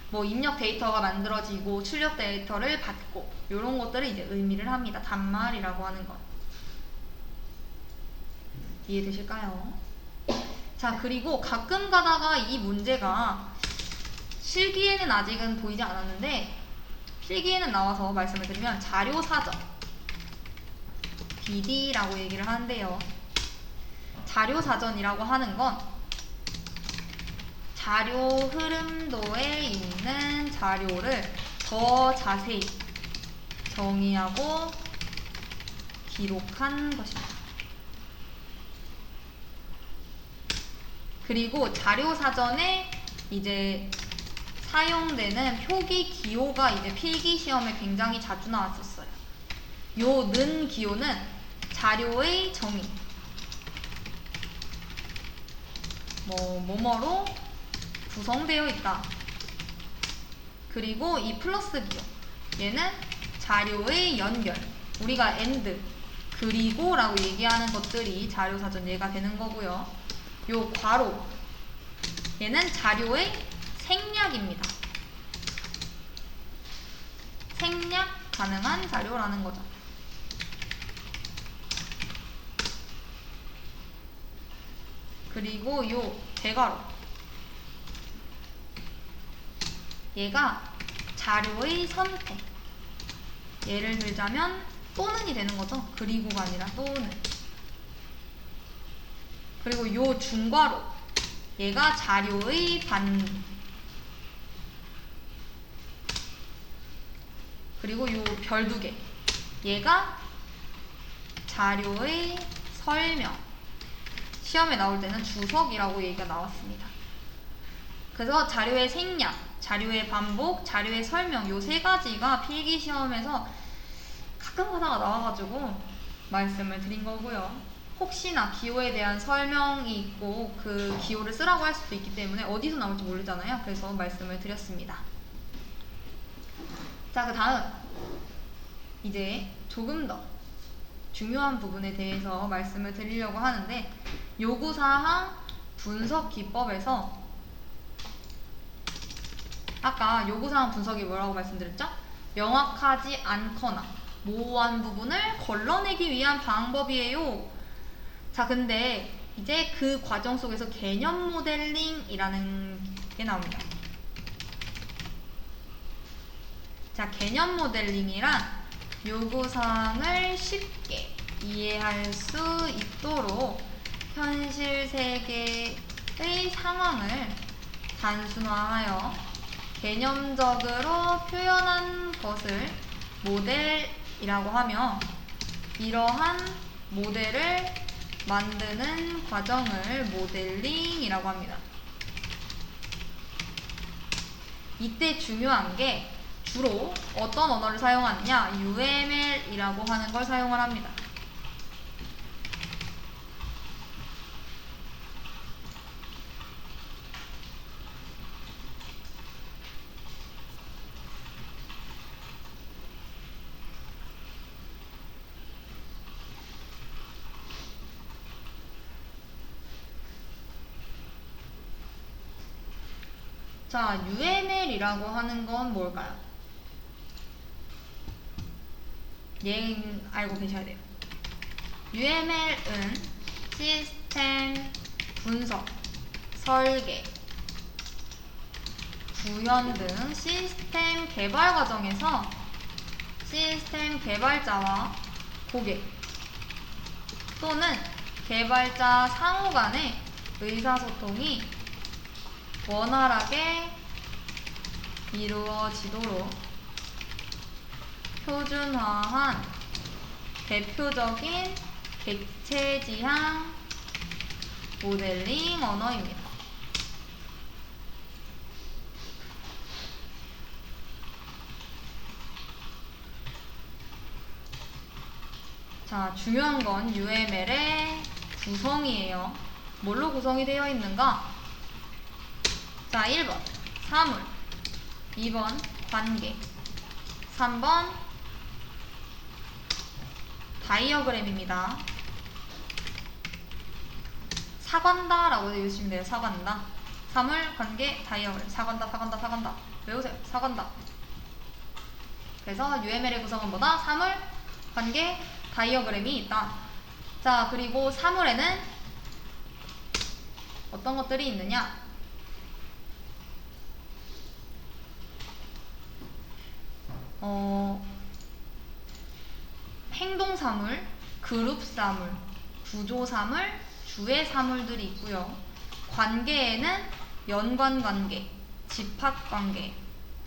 A: 뭐 입력 데이터가 만들어지고 출력 데이터를 받고 이런 것들을 이제 의미를 합니다. 단말이라고 하는 건. 이해되실까요? 자, 그리고 가끔 가다가 이 문제가 실기에는 아직은 보이지 않았는데 필기에는 나와서 말씀을 드리면 자료사전 BD라고 얘기를 하는데요. 자료사전이라고 하는 건 자료 흐름도에 있는 자료를 더 자세히 정의하고 기록한 것입니다. 그리고 자료사전에 이제 사용되는 표기 기호가 이제 필기 시험에 굉장히 자주 나왔었어요. 요 는 기호는 자료의 정의, 뭐뭐로 구성되어 있다. 그리고 이 플러스 기호, 얘는 자료의 연결, 우리가 and, 그리고 라고 얘기하는 것들이 자료사전 예가 되는 거고요. 요 괄호, 얘는 자료의 생략입니다. 생략 가능한 자료라는 거죠. 그리고 요 대괄호, 얘가 자료의 선택, 예를 들자면 또는이 되는 거죠. 그리고가 아니라 또는. 그리고 요 중괄호, 얘가 자료의 반응. 그리고 요 별 2개, 얘가 자료의 설명. 시험에 나올 때는 주석이라고 얘기가 나왔습니다. 그래서 자료의 생략, 자료의 반복, 자료의 설명, 요 3가지가 필기시험에서 가끔 가다가 나와가지고 말씀을 드린 거고요. 혹시나 기호에 대한 설명이 있고 그 기호를 쓰라고 할 수도 있기 때문에 어디서 나올지 모르잖아요. 그래서 말씀을 드렸습니다. 자, 그 다음 이제 조금 더 중요한 부분에 대해서 말씀을 드리려고 하는데, 요구사항 분석 기법에서 아까 요구사항 분석이 뭐라고 말씀드렸죠? 명확하지 않거나 모호한 부분을 걸러내기 위한 방법이에요. 자, 근데 이제 그 과정 속에서 개념 모델링이라는 게 나옵니다. 자, 개념 모델링이란 요구사항을 쉽게 이해할 수 있도록 현실 세계의 상황을 단순화하여 개념적으로 표현한 것을 모델이라고 하며, 이러한 모델을 만드는 과정을 모델링이라고 합니다. 이때 중요한 게 주로 어떤 언어를 사용하느냐, UML이라고 하는 걸 사용을 합니다. 자, UML이라고 하는 건 뭘까요? 알고 계셔야 돼요. UML은 시스템 분석, 설계, 구현 등 시스템 개발 과정에서 시스템 개발자와 고객 또는 개발자 상호 간의 의사소통이 원활하게 이루어지도록 표준화한 대표적인 객체지향 모델링 언어입니다. 자, 중요한 건 UML의 구성이에요. 뭘로 구성이 되어 있는가? 자, 1번 사물, 2번 관계, 3번 다이어그램입니다. 사간다 라고 외우시면 돼요. 사간다. 사물, 관계, 다이어그램. 사간다, 사간다, 사간다. 외우세요. 사간다. 그래서 UML의 구성은 뭐다? 사물, 관계, 다이어그램이 있다. 자, 그리고 사물에는 어떤 것들이 있느냐? 행동사물, 그룹사물, 구조사물, 주의사물들이 있고요. 관계에는 연관관계, 집합관계,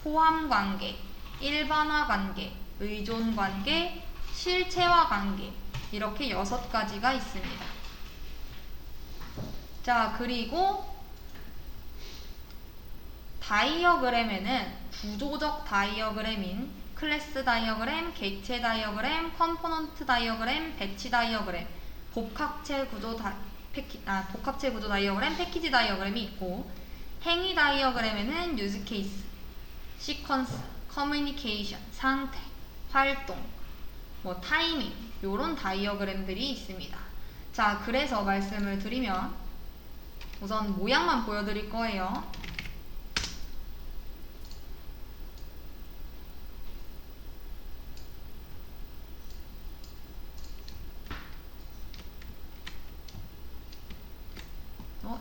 A: 포함관계, 일반화관계, 의존관계, 실체화관계 이렇게 6가지가 있습니다. 자, 그리고 다이어그램에는 구조적 다이어그램인 클래스 다이어그램, 객체 다이어그램, 컴포넌트 다이어그램, 배치 다이어그램, 복합체 구조 다이어그램, 패키지 다이어그램이 있고, 행위 다이어그램에는 유즈 케이스, 시퀀스, 커뮤니케이션, 상태, 활동, 타이밍 요런 다이어그램들이 있습니다. 자, 그래서 말씀을 드리면 우선 모양만 보여드릴 거예요.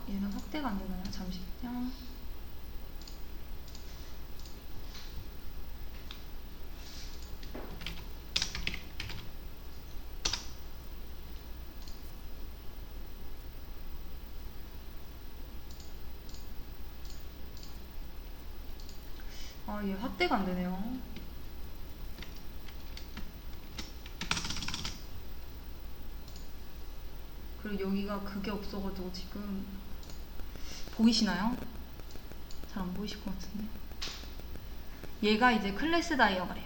A: 얘는 확대가 안 되나요? 잠시만요. 얘 확대가 안 되네요. 그리고 여기가 그게 없어가지고 지금 보이시나요? 잘 안 보이실 것 같은데. 얘가 이제 클래스 다이어그램,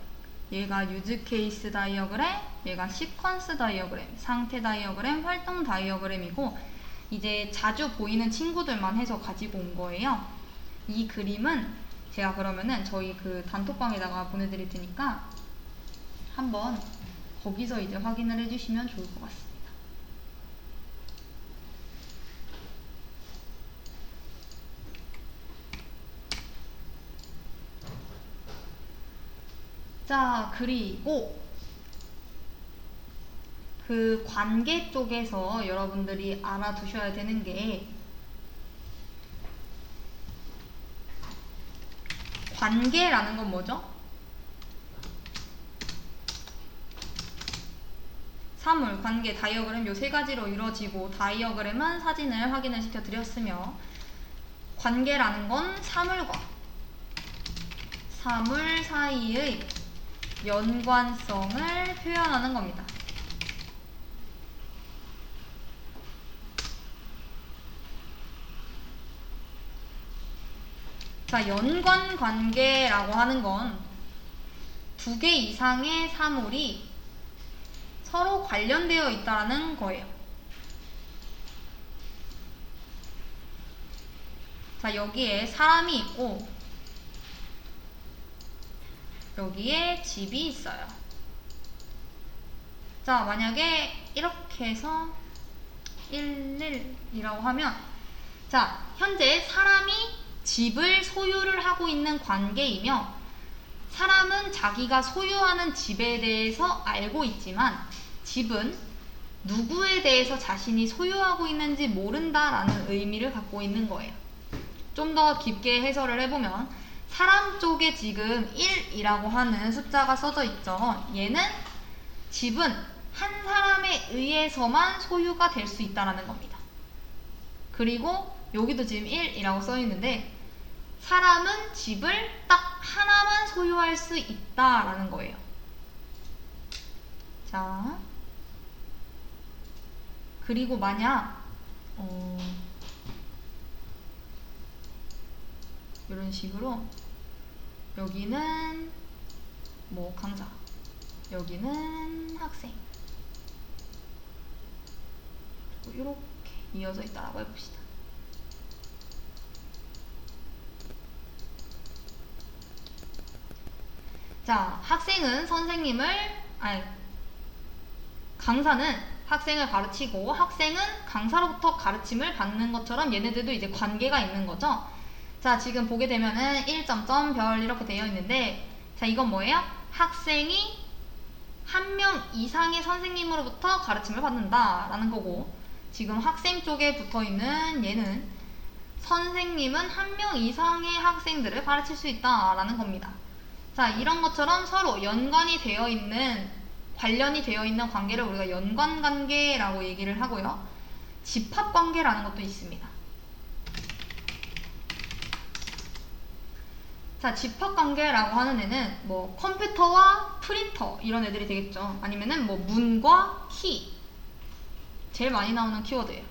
A: 얘가 유즈 케이스 다이어그램, 얘가 시퀀스 다이어그램, 상태 다이어그램, 활동 다이어그램이고, 이제 자주 보이는 친구들만 해서 가지고 온 거예요. 이 그림은 제가 그러면은 저희 그 단톡방에다가 보내드릴 테니까 한번 거기서 이제 확인을 해주시면 좋을 것 같습니다. 자, 그리고 그 관계 쪽에서 여러분들이 알아두셔야 되는 게, 관계라는 건 뭐죠? 사물, 관계, 다이어그램 요 3가지로 이루어지고, 다이어그램은 사진을 확인을 시켜드렸으며, 관계라는 건 사물과 사물 사이의 연관성을 표현하는 겁니다. 자, 연관관계라고 하는 건 2개 이상의 사물이 서로 관련되어 있다는 거예요. 자, 여기에 사람이 있고 여기에 집이 있어요. 자, 만약에 이렇게 해서 11이라고 하면, 자, 현재 사람이 집을 소유를 하고 있는 관계이며, 사람은 자기가 소유하는 집에 대해서 알고 있지만 집은 누구에 대해서 자신이 소유하고 있는지 모른다라는 의미를 갖고 있는 거예요. 좀 더 깊게 해설을 해보면, 사람 쪽에 지금 1이라고 하는 숫자가 써져 있죠. 얘는 집은 한 사람에 의해서만 소유가 될 수 있다는 겁니다. 그리고 여기도 지금 1이라고 써 있는데 사람은 집을 딱 하나만 소유할 수 있다라는 거예요. 자, 그리고 만약 이런 식으로 여기는 뭐 강사, 여기는 학생, 그리고 이렇게 이어져 있다라고 해봅시다. 자, 학생은 강사는 학생을 가르치고 학생은 강사로부터 가르침을 받는 것처럼 얘네들도 이제 관계가 있는 거죠. 자, 지금 보게 되면은 1점점 별 이렇게 되어 있는데, 자, 이건 뭐예요? 학생이 한 명 이상의 선생님으로부터 가르침을 받는다라는 거고, 지금 학생 쪽에 붙어 있는 얘는 선생님은 한 명 이상의 학생들을 가르칠 수 있다라는 겁니다. 자, 이런 것처럼 서로 연관이 되어 있는, 관련이 되어 있는 관계를 우리가 연관관계라고 얘기를 하고요. 집합관계라는 것도 있습니다. 자, 집합관계라고 하는 애는 뭐 컴퓨터와 프린터 이런 애들이 되겠죠. 아니면은 뭐 문과 키, 제일 많이 나오는 키워드예요.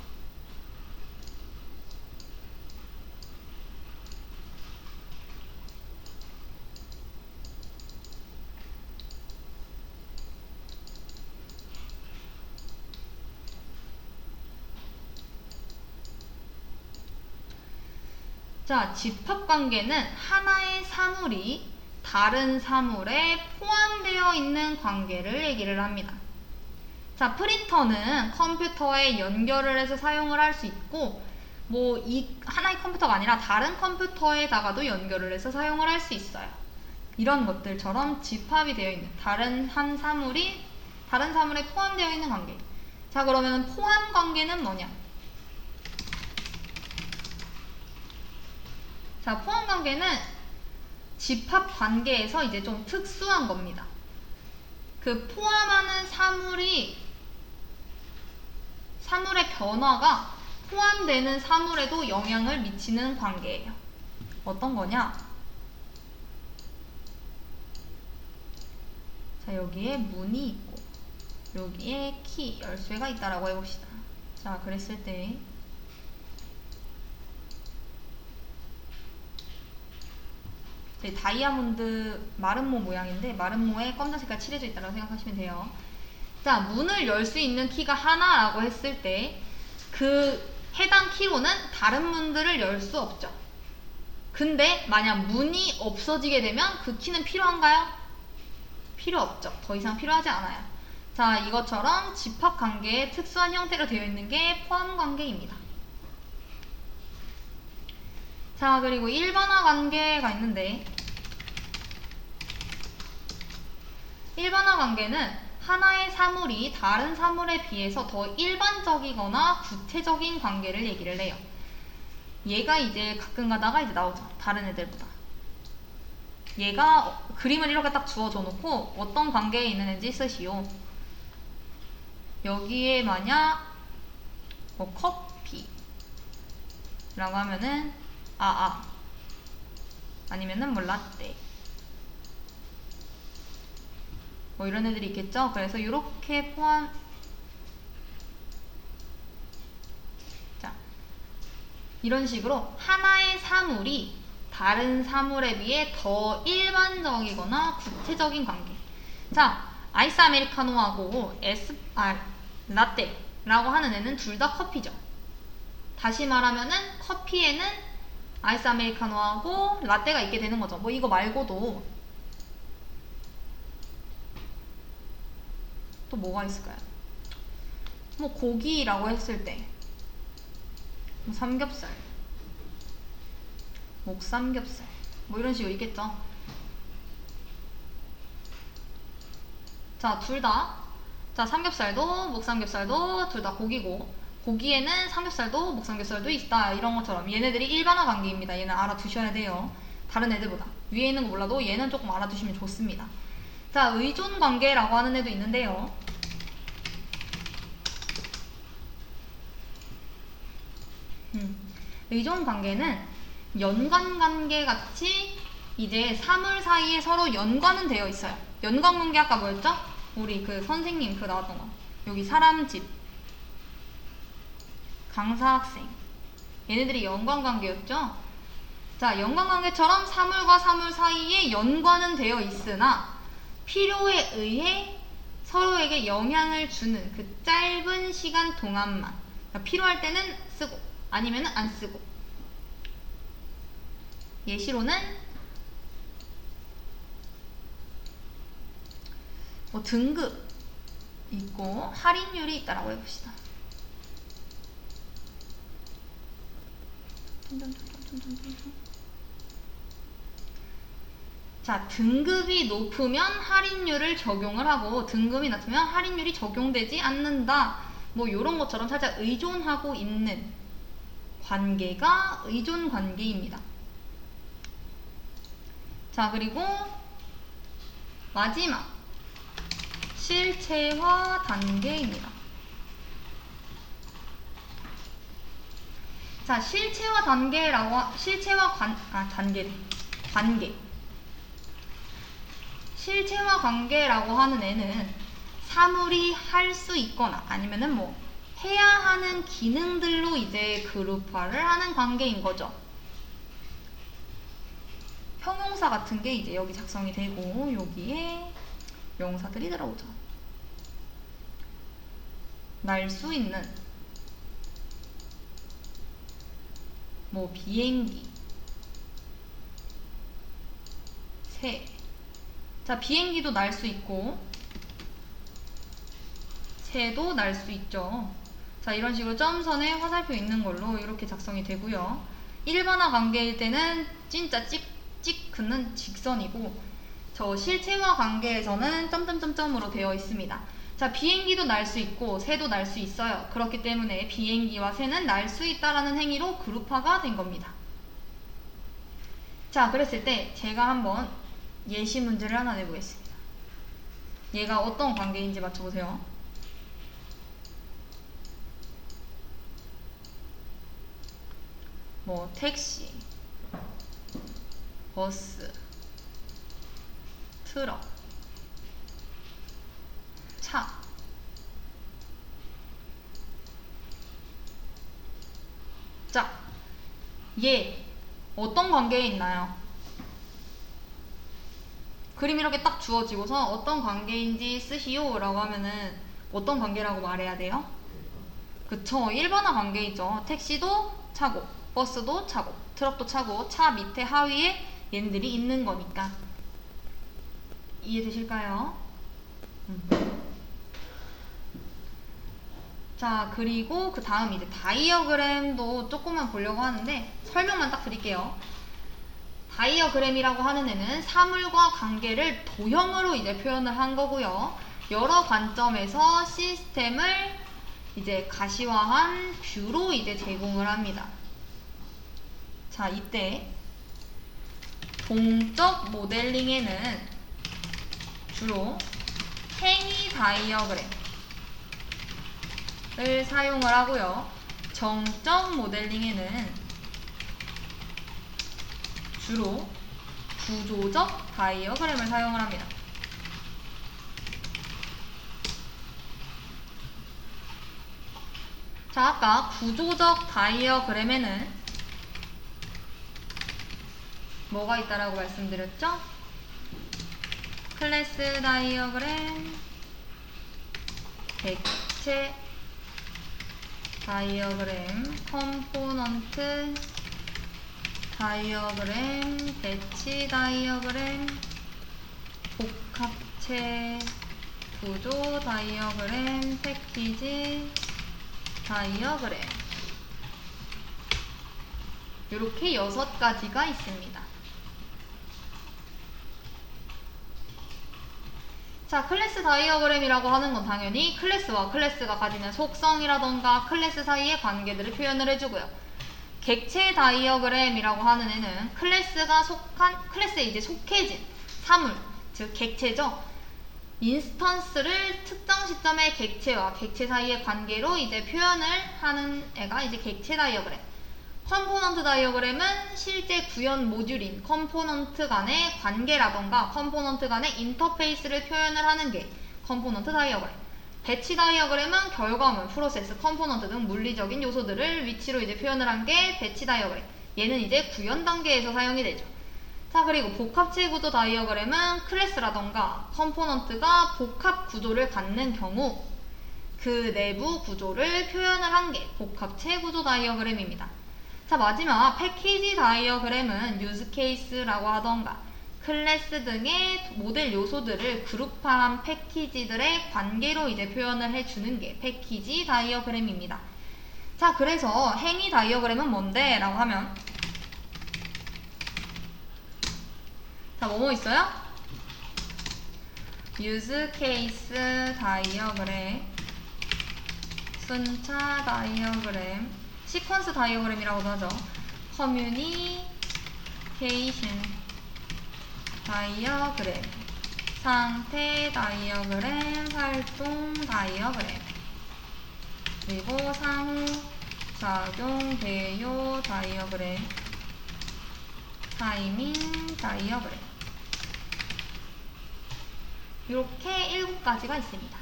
A: 자, 집합관계는 하나의 사물이 다른 사물에 포함되어 있는 관계를 얘기를 합니다. 자, 프린터는 컴퓨터에 연결을 해서 사용을 할 수 있고, 뭐 이 하나의 컴퓨터가 아니라 다른 컴퓨터에다가도 연결을 해서 사용을 할 수 있어요. 이런 것들처럼 집합이 되어 있는 다른 사물에 포함되어 있는 관계. 자, 그러면 포함 관계는 뭐냐? 자, 포함관계는 집합관계에서 이제 좀 특수한 겁니다. 그 포함하는 사물의 변화가 포함되는 사물에도 영향을 미치는 관계예요. 어떤 거냐? 자, 여기에 문이 있고 여기에 키, 열쇠가 있다라고 해봅시다. 자, 그랬을 때 다이아몬드 마름모 모양인데 마름모에 검정 색깔 칠해져 있다고 생각하시면 돼요. 자, 문을 열 수 있는 키가 하나라고 했을 때 그 해당 키로는 다른 문들을 열 수 없죠. 근데 만약 문이 없어지게 되면 그 키는 필요한가요? 필요 없죠. 더 이상 필요하지 않아요. 자, 이것처럼 집합관계의 특수한 형태로 되어 있는 게 포함관계입니다. 자, 그리고 일반화 관계가 있는데, 일반화 관계는 하나의 사물이 다른 사물에 비해서 더 일반적이거나 구체적인 관계를 얘기를 해요. 얘가 이제 가끔 가다가 이제 나오죠. 다른 애들보다. 얘가 그림을 이렇게 딱 주어줘 놓고 어떤 관계에 있는 애인지 쓰시오. 여기에 만약 뭐 커피 라고 하면은 아니면은 뭐 라떼 뭐 이런 애들이 있겠죠. 그래서 이렇게 포함, 자, 이런 식으로 하나의 사물이 다른 사물에 비해 더 일반적이거나 구체적인 관계. 자, 아이스 아메리카노하고 라떼라고 하는 애는 둘 다 커피죠. 다시 말하면은 커피에는 아이스 아메리카노하고 라떼가 있게 되는 거죠. 뭐 이거 말고도 또 뭐가 있을까요? 뭐 고기라고 했을 때 뭐 삼겹살, 목삼겹살 뭐 이런 식으로 있겠죠. 자, 둘 다, 자, 삼겹살도 목삼겹살도 둘 다 고기고 고기에는 삼겹살도 목삼겹살도 있다. 이런 것처럼 얘네들이 일반화 관계입니다. 얘는 알아두셔야 돼요. 다른 애들보다. 위에 있는 거 몰라도 얘는 조금 알아두시면 좋습니다. 자, 의존 관계라고 하는 애도 있는데요. 의존 관계는 연관 관계 같이 이제 사물 사이에 서로 연관은 되어 있어요. 연관 관계 아까 뭐였죠? 우리 그 선생님 그 나왔던 거. 여기 사람 집, 강사 학생. 얘네들이 연관 관계였죠? 자, 연관 관계처럼 사물과 사물 사이에 연관은 되어 있으나 필요에 의해 서로에게 영향을 주는 그 짧은 시간 동안만, 그러니까 필요할 때는 쓰고 아니면 안 쓰고. 예시로는 뭐 등급 있고 할인율이 있다라고 해봅시다. 자, 등급이 높으면 할인율을 적용을 하고 등급이 낮으면 할인율이 적용되지 않는다. 뭐 이런 것처럼 살짝 의존하고 있는 관계가 의존 관계입니다. 자, 그리고 마지막 실체화 단계입니다. 자, 실체화 단계라고 관계. 실체화 관계라고 하는 애는 사물이 할 수 있거나 아니면은 뭐 해야 하는 기능들로 이제 그룹화를 하는 관계인 거죠. 형용사 같은 게 이제 여기 작성이 되고 여기에 명사들이 들어오죠. 날 수 있는 뭐 비행기, 새. 자, 비행기도 날 수 있고 새도 날 수 있죠. 자, 이런 식으로 점선에 화살표 있는 걸로 이렇게 작성이 되고요. 일반화 관계일 때는 진짜 찍 긋는 직선이고 저 실체화 관계에서는 점점점점으로 되어 있습니다. 자, 비행기도 날 수 있고 새도 날 수 있어요. 그렇기 때문에 비행기와 새는 날 수 있다라는 행위로 그룹화가 된 겁니다. 자, 그랬을 때 제가 한번 예시 문제를 하나 내보겠습니다. 얘가 어떤 관계인지 맞춰보세요. 뭐 택시, 버스, 트럭, 차. 자, 얘 어떤 관계에 있나요? 그림 이렇게 딱 주어지고서 어떤 관계인지 쓰시오 라고 하면은 어떤 관계라고 말해야 돼요? 그쵸, 일반화 관계이죠. 택시도 차고 버스도 차고 트럭도 차고 차 밑에 하위에 얘네들이 있는 거니까. 이해되실까요? 자, 그리고 그 다음 이제 다이어그램도 조금만 보려고 하는데 설명만 딱 드릴게요. 다이어그램이라고 하는 애는 사물과 관계를 도형으로 이제 표현을 한 거고요. 여러 관점에서 시스템을 이제 가시화한 뷰로 이제 제공을 합니다. 자, 이때 동적 모델링에는 주로 행위 다이어그램을 사용을 하고요. 정적 모델링에는 주로 구조적 다이어그램을 사용을 합니다. 자, 아까 구조적 다이어그램에는 뭐가 있다라고 말씀드렸죠? 클래스 다이어그램, 객체 다이어그램, 컴포넌트 다이어그램, 배치 다이어그램, 복합체 구조 다이어그램, 패키지 다이어그램. 이렇게 6가지가 있습니다. 자, 클래스 다이어그램이라고 하는 건 당연히 클래스와 클래스가 가지는 속성이라던가 클래스 사이의 관계들을 표현을 해주고요. 객체 다이어그램이라고 하는 애는 클래스에 이제 속해진 사물, 즉 객체죠. 인스턴스를 특정 시점의 객체와 객체 사이의 관계로 이제 표현을 하는 애가 이제 객체 다이어그램. 컴포넌트 다이어그램은 실제 구현 모듈인 컴포넌트 간의 관계라던가 컴포넌트 간의 인터페이스를 표현을 하는 게 컴포넌트 다이어그램. 배치 다이어그램은 결과물, 프로세스, 컴포넌트 등 물리적인 요소들을 위치로 이제 표현을 한 게 배치 다이어그램. 얘는 이제 구현 단계에서 사용이 되죠. 자, 그리고 복합체 구조 다이어그램은 클래스라던가 컴포넌트가 복합 구조를 갖는 경우 그 내부 구조를 표현을 한 게 복합체 구조 다이어그램입니다. 자, 마지막 패키지 다이어그램은 유즈 케이스라고 하던가 클래스 등의 모델 요소들을 그룹화한 패키지들의 관계로 이제 표현을 해주는 게 패키지 다이어그램입니다. 자, 그래서 행위 다이어그램은 뭔데? 라고 하면 자, 뭐뭐 있어요? 유즈 케이스 다이어그램, 순차 다이어그램, 시퀀스 다이어그램이라고도 하죠. 커뮤니케이션 다이어그램, 상태 다이어그램, 활동 다이어그램, 그리고 상호작용 대요 다이어그램, 타이밍 다이어그램. 이렇게 7가지가 있습니다.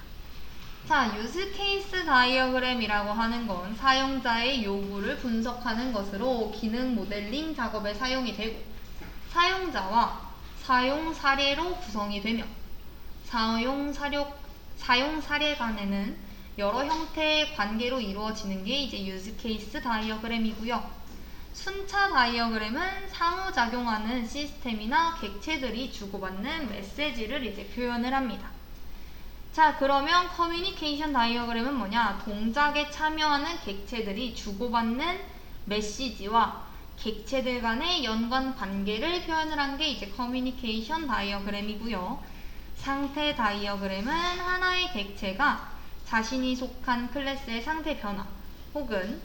A: 자, 유즈 케이스 다이어그램이라고 하는 건 사용자의 요구를 분석하는 것으로 기능 모델링 작업에 사용이 되고 사용자와 사용 사례로 구성이 되며 사용 사례 간에는 여러 형태의 관계로 이루어지는 게 이제 유즈 케이스 다이어그램이고요. 순차 다이어그램은 상호작용하는 시스템이나 객체들이 주고받는 메시지를 이제 표현을 합니다. 자, 그러면 커뮤니케이션 다이어그램은 뭐냐? 동작에 참여하는 객체들이 주고받는 메시지와 객체들 간의 연관 관계를 표현을 한 게 이제 커뮤니케이션 다이어그램이고요. 상태 다이어그램은 하나의 객체가 자신이 속한 클래스의 상태 변화 혹은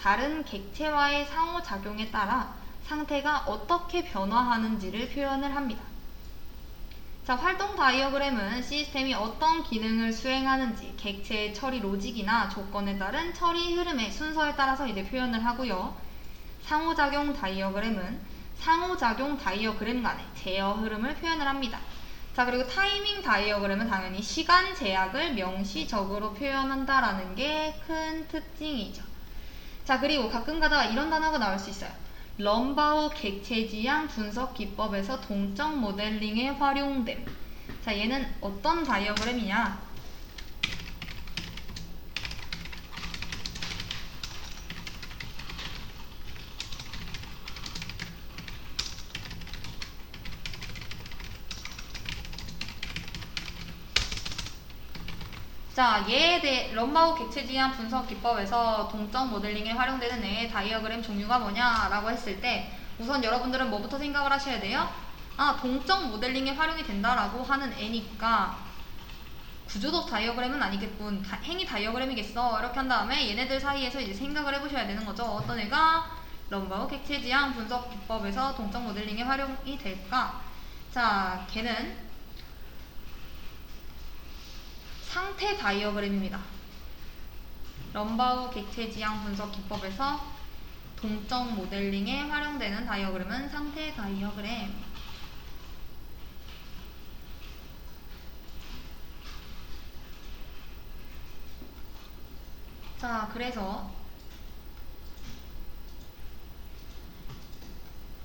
A: 다른 객체와의 상호작용에 따라 상태가 어떻게 변화하는지를 표현을 합니다. 자, 활동 다이어그램은 시스템이 어떤 기능을 수행하는지 객체의 처리 로직이나 조건에 따른 처리 흐름의 순서에 따라서 이제 표현을 하고요. 상호작용 다이어그램은 상호작용 다이어그램 간의 제어 흐름을 표현을 합니다. 자, 그리고 타이밍 다이어그램은 당연히 시간 제약을 명시적으로 표현한다라는 게 큰 특징이죠. 자, 그리고 가끔 가다가 이런 단어가 나올 수 있어요. 럼바우 객체지향 분석 기법에서 동적 모델링에 활용됨. 자, 얘는 어떤 다이어그램이냐? 자, 얘에 대해 럼바우 객체지향 분석 기법에서 동적 모델링에 활용되는 애의 다이어그램 종류가 뭐냐라고 했을 때 우선 여러분들은 뭐부터 생각을 하셔야 돼요? 아, 동적 모델링에 활용이 된다라고 하는 애니까 구조적 다이어그램은 아니겠군, 행위 다이어그램이겠어, 이렇게 한 다음에 얘네들 사이에서 이제 생각을 해보셔야 되는 거죠. 어떤 애가 럼바우 객체지향 분석 기법에서 동적 모델링에 활용이 될까? 자, 걔는 상태 다이어그램입니다. 럼바우 객체지향 분석 기법에서 동적 모델링에 활용되는 다이어그램은 상태 다이어그램. 자,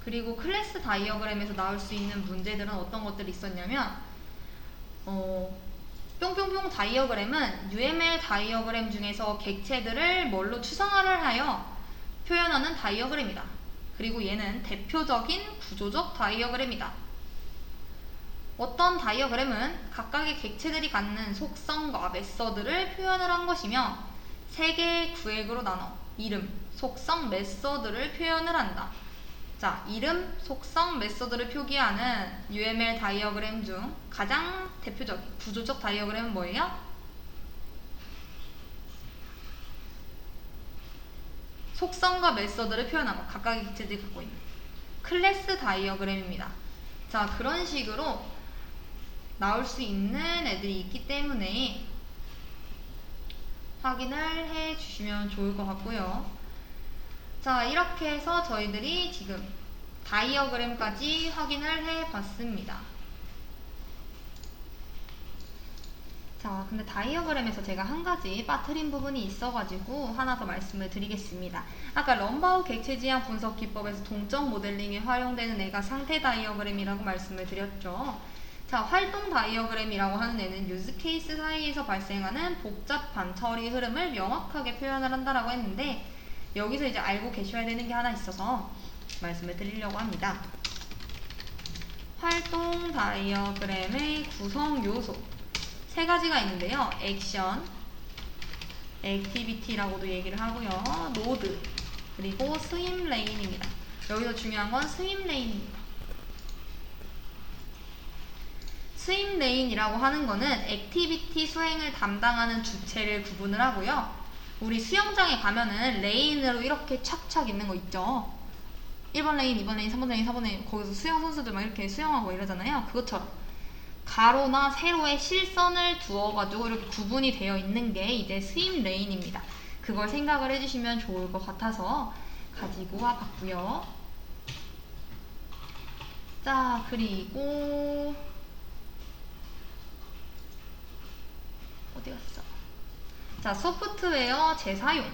A: 그리고 클래스 다이어그램에서 나올 수 있는 문제들은 어떤 것들이 있었냐면 뿅뿅뿅 다이어그램은 UML 다이어그램 중에서 객체들을 뭘로 추상화를 하여 표현하는 다이어그램이다. 그리고 얘는 대표적인 구조적 다이어그램이다. 어떤 다이어그램은 각각의 객체들이 갖는 속성과 메서드를 표현을 한 것이며 세 개의 구획으로 나눠 이름, 속성, 메서드를 표현을 한다. 자, 이름, 속성, 메서드를 표기하는 UML 다이어그램 중 가장 대표적인 구조적 다이어그램은 뭐예요? 속성과 메서드를 표현한 것, 각각의 객체들이 갖고 있는 클래스 다이어그램입니다. 자, 그런 식으로 나올 수 있는 애들이 있기 때문에 확인을 해 주시면 좋을 것 같고요. 자, 이렇게 해서 저희들이 지금 다이어그램까지 확인을 해 봤습니다. 자, 근데 다이어그램에서 제가 한 가지 빠뜨린 부분이 있어가지고 하나 더 말씀을 드리겠습니다. 아까 럼바우 객체 지향 분석 기법에서 동적 모델링에 활용되는 애가 상태 다이어그램이라고 말씀을 드렸죠. 자, 활동 다이어그램이라고 하는 애는 유즈 케이스 사이에서 발생하는 복잡한 처리 흐름을 명확하게 표현을 한다라고 했는데, 여기서 이제 알고 계셔야 되는 게 하나 있어서 말씀을 드리려고 합니다. 활동 다이어그램의 구성 요소 세 가지가 있는데요. 액션, 액티비티라고도 얘기를 하고요. 노드, 그리고 스임 레인입니다. 여기서 중요한 건 스임 레인입니다. 스임 레인이라고 하는 거는 액티비티 수행을 담당하는 주체를 구분을 하고요. 우리 수영장에 가면은 레인으로 이렇게 착착 있는 거 있죠. 1번 레인, 2번 레인, 3번 레인, 4번 레인, 거기서 수영 선수들 막 이렇게 수영하고 이러잖아요. 그것처럼 가로나 세로에 실선을 두어가지고 이렇게 구분이 되어 있는 게 이제 스임 레인입니다. 그걸 생각을 해주시면 좋을 것 같아서 가지고 와봤고요. 자, 그리고 어디 갔어? 자, 소프트웨어 재사용.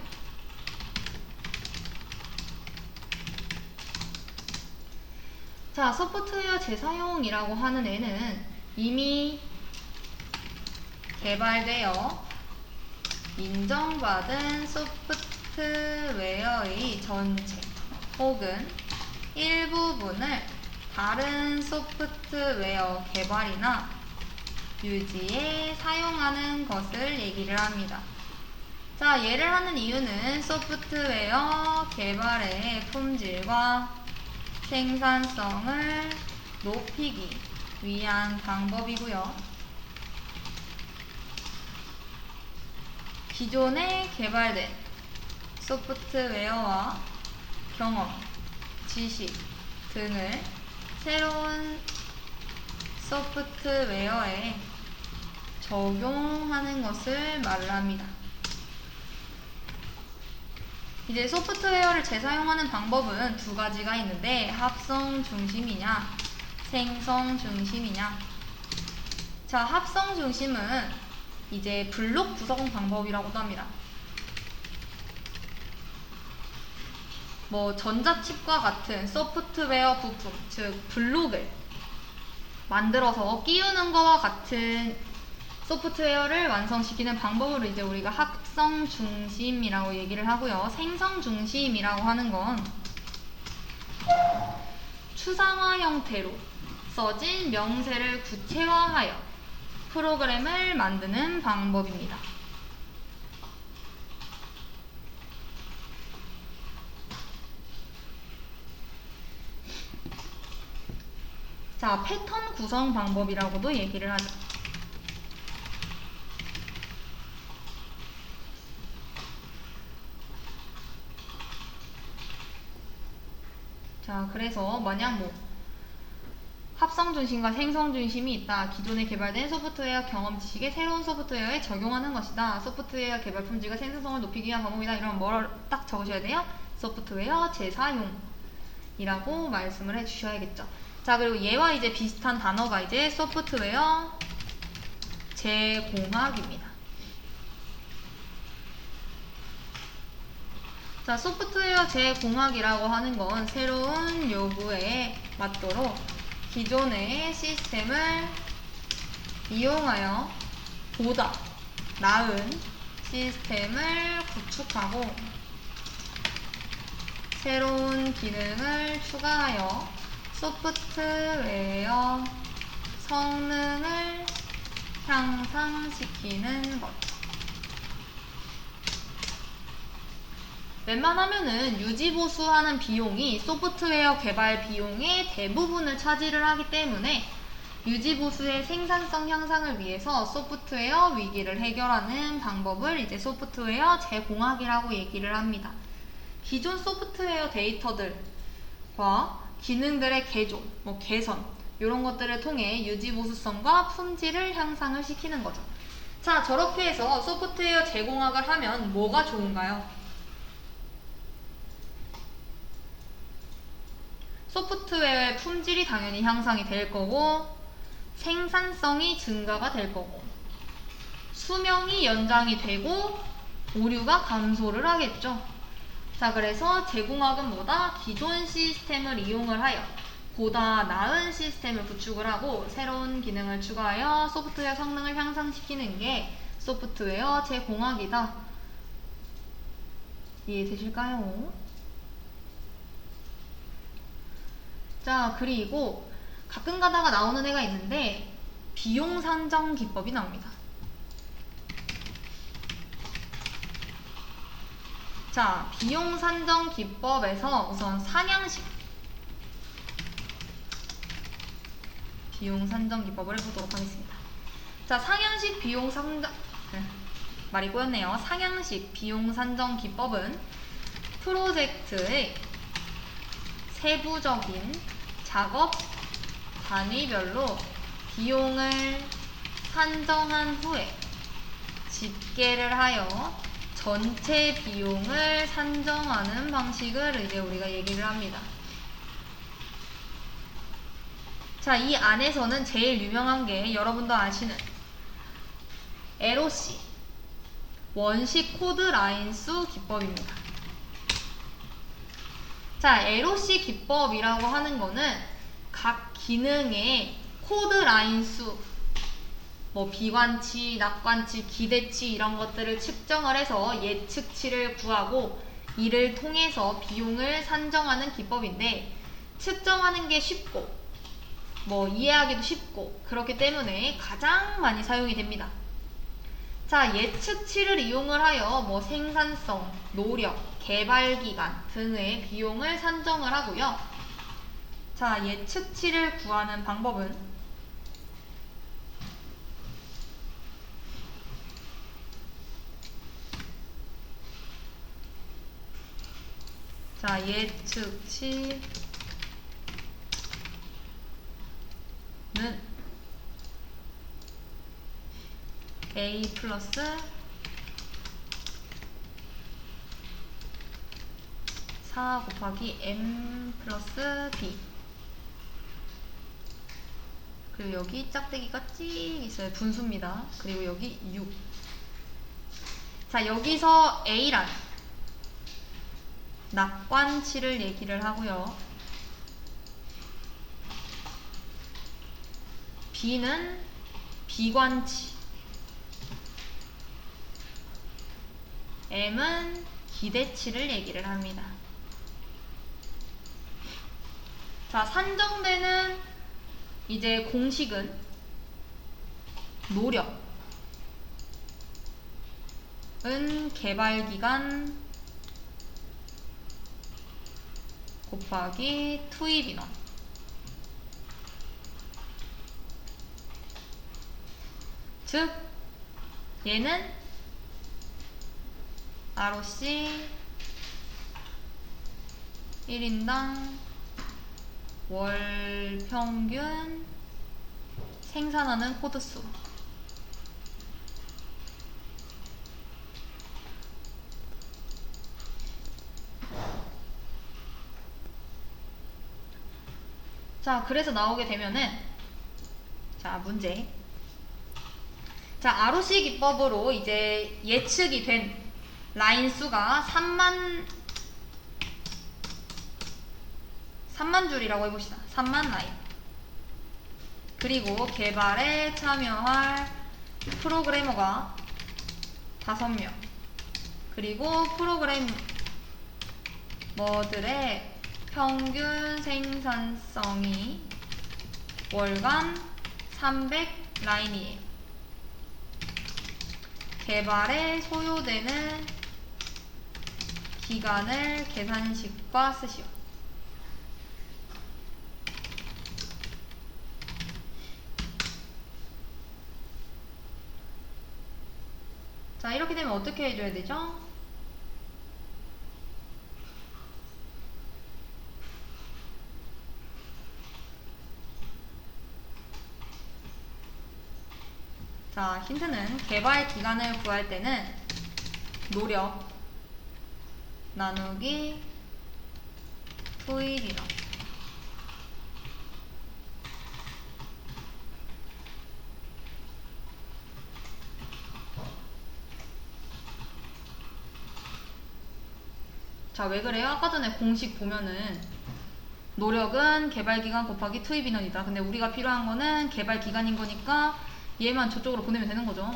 A: 자, 소프트웨어 재사용이라고 하는 애는 이미 개발되어 인정받은 소프트웨어의 전체 혹은 일부분을 다른 소프트웨어 개발이나 유지에 사용하는 것을 얘기를 합니다. 자, 얘를 하는 이유는 소프트웨어 개발의 품질과 생산성을 높이기 위한 방법이고요. 기존에 개발된 소프트웨어와 경험, 지식 등을 새로운 소프트웨어에 적용하는 것을 말합니다. 이제 소프트웨어를 재사용하는 방법은 두 가지가 있는데, 합성 중심이냐 생성 중심이냐. 자, 합성 중심은 이제 블록 구성 방법이라고도 합니다. 뭐 전자칩과 같은 소프트웨어 부품, 즉 블록을 만들어서 끼우는 거와 같은 소프트웨어를 완성시키는 방법으로 이제 우리가 합성 중심이라고 얘기를 하고요. 생성 중심이라고 하는 건 추상화 형태로 써진 명세를 구체화하여 프로그램을 만드는 방법입니다. 자, 패턴 구성 방법이라고도 얘기를 하죠. 자, 그래서 만약 뭐 합성 중심과 생성 중심이 있다. 기존에 개발된 소프트웨어 경험 지식에 새로운 소프트웨어에 적용하는 것이다. 소프트웨어 개발 품질과 생산성을 높이기 위한 방법이다. 이러면 뭘 딱 적으셔야 돼요? 소프트웨어 재사용이라고 말씀을 해주셔야겠죠. 자, 그리고 얘와 이제 비슷한 단어가 이제 소프트웨어 재공학입니다. 자, 소프트웨어 재공학이라고 하는 건 새로운 요구에 맞도록 기존의 시스템을 이용하여 보다 나은 시스템을 구축하고 새로운 기능을 추가하여 소프트웨어 성능을 향상시키는 것. 웬만하면은 유지보수하는 비용이 소프트웨어 개발 비용의 대부분을 차지를 하기 때문에 유지보수의 생산성 향상을 위해서 소프트웨어 위기를 해결하는 방법을 이제 소프트웨어 재공학이라고 얘기를 합니다. 기존 소프트웨어 데이터들과 기능들의 개조, 개선 이런 것들을 통해 유지 보수성과 품질을 향상을 시키는 거죠. 자, 저렇게 해서 소프트웨어 제공학을 하면 뭐가 좋은가요? 소프트웨어의 품질이 당연히 향상이 될 거고, 생산성이 증가가 될 거고, 수명이 연장이 되고, 오류가 감소를 하겠죠. 자, 그래서 제공학은 뭐다? 기존 시스템을 이용을 하여 보다 나은 시스템을 구축을 하고 새로운 기능을 추가하여 소프트웨어 성능을 향상시키는 게 소프트웨어 제공학이다. 이해되실까요? 자, 그리고 가끔 가다가 나오는 애가 있는데 비용 산정 기법이 나옵니다. 자, 비용 산정 기법에서 우선 상향식 비용 산정 기법을 해보도록 하겠습니다. 자, 상향식 비용 산정 말이 꼬였네요. 상향식 비용 산정 기법은 프로젝트의 세부적인 작업 단위별로 비용을 산정한 후에 집계를 하여 전체 비용을 산정하는 방식을 이제 우리가 얘기를 합니다. 자, 이 안에서는 제일 유명한 게 여러분도 아시는 LOC 원식 코드 라인 수 기법입니다. 자, LOC 기법이라고 하는 거는 각 기능의 코드 라인 수, 비관치, 낙관치, 기대치 이런 것들을 측정을 해서 예측치를 구하고 이를 통해서 비용을 산정하는 기법인데, 측정하는 게 쉽고 이해하기도 쉽고 그렇기 때문에 가장 많이 사용이 됩니다. 자, 예측치를 이용을 하여 생산성, 노력, 개발기간 등의 비용을 산정을 하고요. 자, 예측치를 구하는 방법은 자, 예측치는 A 플러스 4 곱하기 M 플러스 B, 그리고 여기 짝대기가 찍 있어요. 분수입니다. 그리고 여기 6. 자, 여기서 A란 낙관치를 얘기를 하고요. B는 비관치, M은 기대치를 얘기를 합니다. 자, 산정되는 이제 공식은 노력은 개발기간 곱하기 투입인원, 즉 얘는 ROC 1인당 월 평균 생산하는 코드수. 자, 그래서 나오게 되면은, 자, 문제. 자, ROC 기법으로 이제 예측이 된 라인 수가 3만 줄이라고 해봅시다. 3만 라인. 그리고 개발에 참여할 프로그래머가 5명. 그리고 프로그래머들의 평균 생산성이 월간 300 라인이에요. 개발에 소요되는 기간을 계산식과 쓰시오. 자, 이렇게 되면 어떻게 해줘야 되죠? 자, 힌트는 개발 기간을 구할 때는 노력 나누기 투입이나. 자, 왜 그래요? 아까 전에 공식 보면은 노력은 개발기간 곱하기 투입인원이다. 근데 우리가 필요한 거는 개발기간인 거니까 얘만 저쪽으로 보내면 되는 거죠.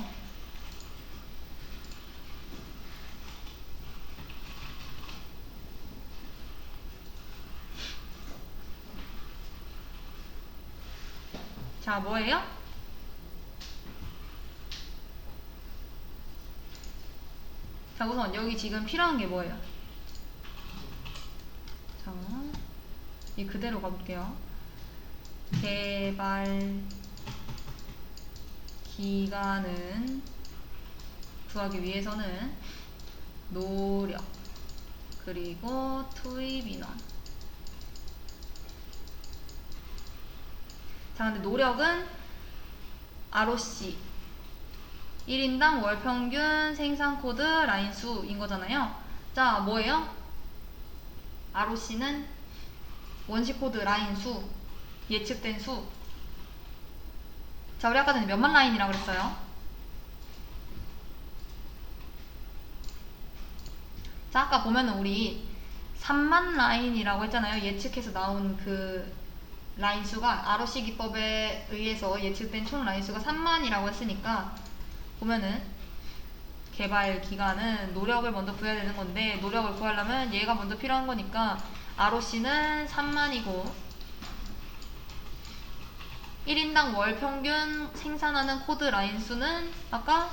A: 자, 뭐예요? 자, 우선 여기 지금 필요한 게 뭐예요? 자, 이 그대로 가볼게요. 개발 기간은 구하기 위해서는 노력 그리고 투입 인원. 자, 근데 노력은 ROC 1인당 월평균 생산코드 라인수인 거잖아요. 자, 뭐예요? ROC는 원시코드 라인수, 예측된 수. 자, 우리 아까 전에 몇만 라인이라고 그랬어요? 자, 아까 보면은 우리 3만 라인이라고 했잖아요. 예측해서 나온 그 라인 수가 ROC 기법에 의해서 예측된 총 라인 수가 3만이라고 했으니까 보면은 개발 기간은 노력을 먼저 구해야 되는 건데 노력을 구하려면 얘가 먼저 필요한 거니까 ROC는 3만이고 1인당 월 평균 생산하는 코드 라인 수는 아까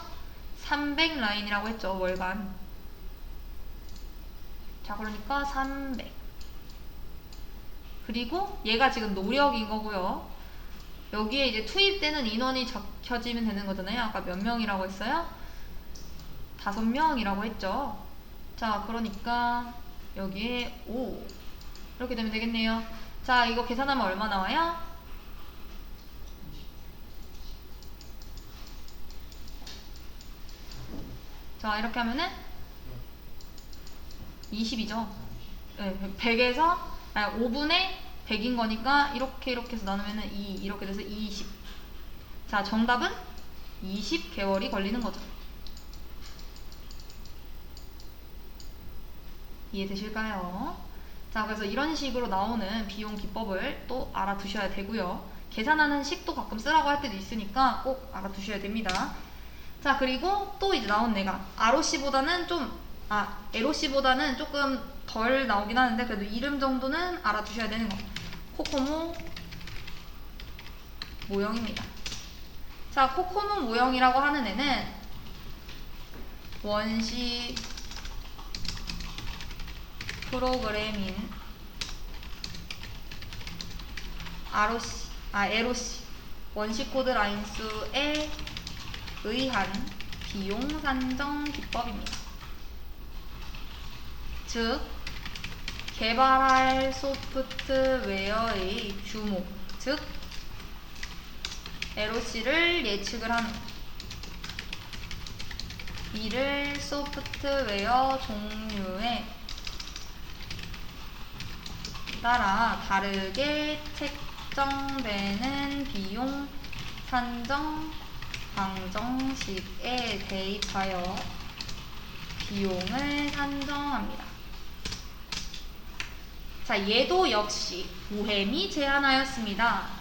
A: 300 라인이라고 했죠. 월간. 자, 그러니까 300. 그리고 얘가 지금 노력인 거고요. 여기에 이제 투입되는 인원이 적혀지면 되는 거잖아요. 아까 몇 명이라고 했어요? 5명이라고 했죠. 자, 그러니까 여기에 5 이렇게 되면 되겠네요. 자, 이거 계산하면 얼마 나와요? 자, 이렇게 하면은 20이죠. 네, 100에서 5분의 100인 거니까 이렇게 해서 나누면은 2 이렇게 돼서 20. 자, 정답은 20개월이 걸리는 거죠. 이해되실까요? 자, 그래서 이런 식으로 나오는 비용 기법을 또 알아두셔야 되고요. 계산하는 식도 가끔 쓰라고 할 때도 있으니까 꼭 알아두셔야 됩니다. 자, 그리고 또 이제 나온 애가 ROC보다는 LOC보다는 조금 덜 나오긴 하는데 그래도 이름 정도는 알아두셔야 되는 거. 코코모 모형입니다. 자, 코코모 모형이라고 하는 애는 원시 프로그램인 LOC 원시코드 라인수에 의한 비용 산정 기법입니다. 즉, 개발할 소프트웨어의 규모, 즉 LOC를 예측을 하는 이를 소프트웨어 종류에 따라 다르게 책정되는 비용 산정 방정식에 대입하여 비용을 산정합니다. 자, 얘도 역시 보햄이 제안하였습니다.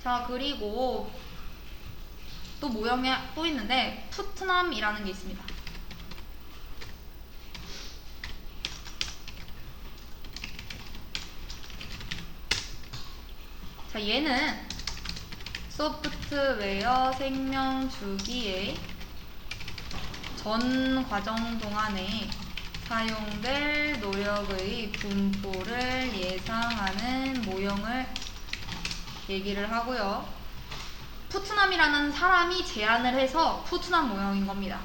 A: 자, 그리고 또 모형에 또 있는데 푸트남이라는 게 있습니다. 자, 얘는 소프트웨어 생명 주기의 전 과정 동안에 사용될 노력의 분포를 예상하는 모형을 얘기를 하고요. 푸트남이라는 사람이 제안을 해서 푸트남 모형인 겁니다.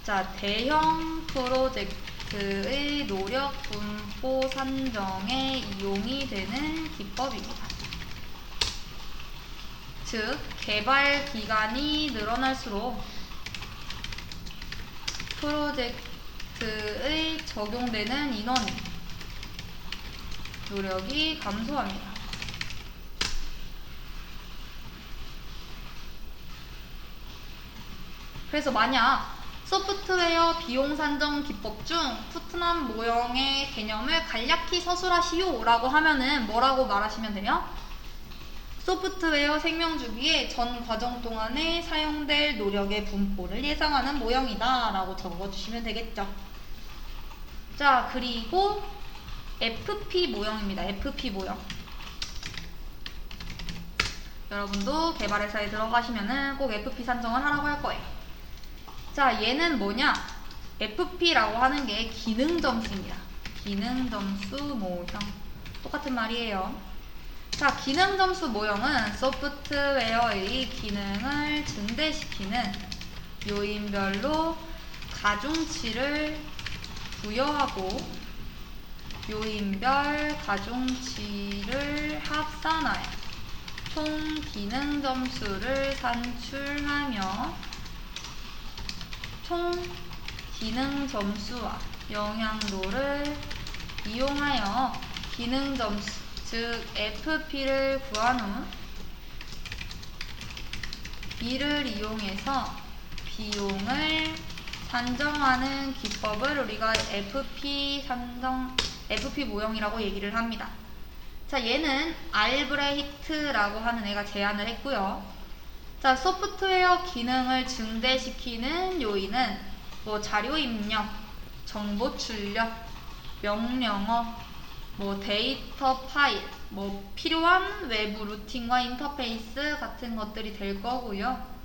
A: 자, 대형 프로젝트의 노력 분포 산정에 이용이 되는 기법입니다. 즉, 개발 기간이 늘어날수록 프로젝트의 적용되는 인원, 노력이 감소합니다. 그래서 만약 소프트웨어 비용 산정 기법 중 푸트남 모형의 개념을 간략히 서술하시오 라고 하면은 뭐라고 말하시면 돼요? 소프트웨어 생명주기의 전 과정 동안에 사용될 노력의 분포를 예상하는 모형이다 라고 적어주시면 되겠죠. 자, 그리고 FP 모형입니다. FP 모형. 여러분도 개발회사에 들어가시면은 꼭 FP 산정을 하라고 할 거예요. 자, 얘는 뭐냐? FP라고 하는 게 기능점수입니다. 기능점수 모형. 똑같은 말이에요. 자, 기능점수 모형은 소프트웨어의 기능을 증대시키는 요인별로 가중치를 부여하고 요인별 가중치를 합산하여 총 기능점수를 산출하며 총 기능점수와 영향도를 이용하여 기능점수, 즉 FP를 구한 후 이를 이용해서 비용을 산정하는 기법을 우리가 FP 모형이라고 얘기를 합니다. 자, 얘는 알브레히트라고 하는 애가 제안을 했고요. 자, 소프트웨어 기능을 증대시키는 요인은 뭐 자료 입력, 정보 출력, 명령어, 뭐 데이터 파일, 뭐 필요한 외부 루틴과 인터페이스 같은 것들이 될 거고요.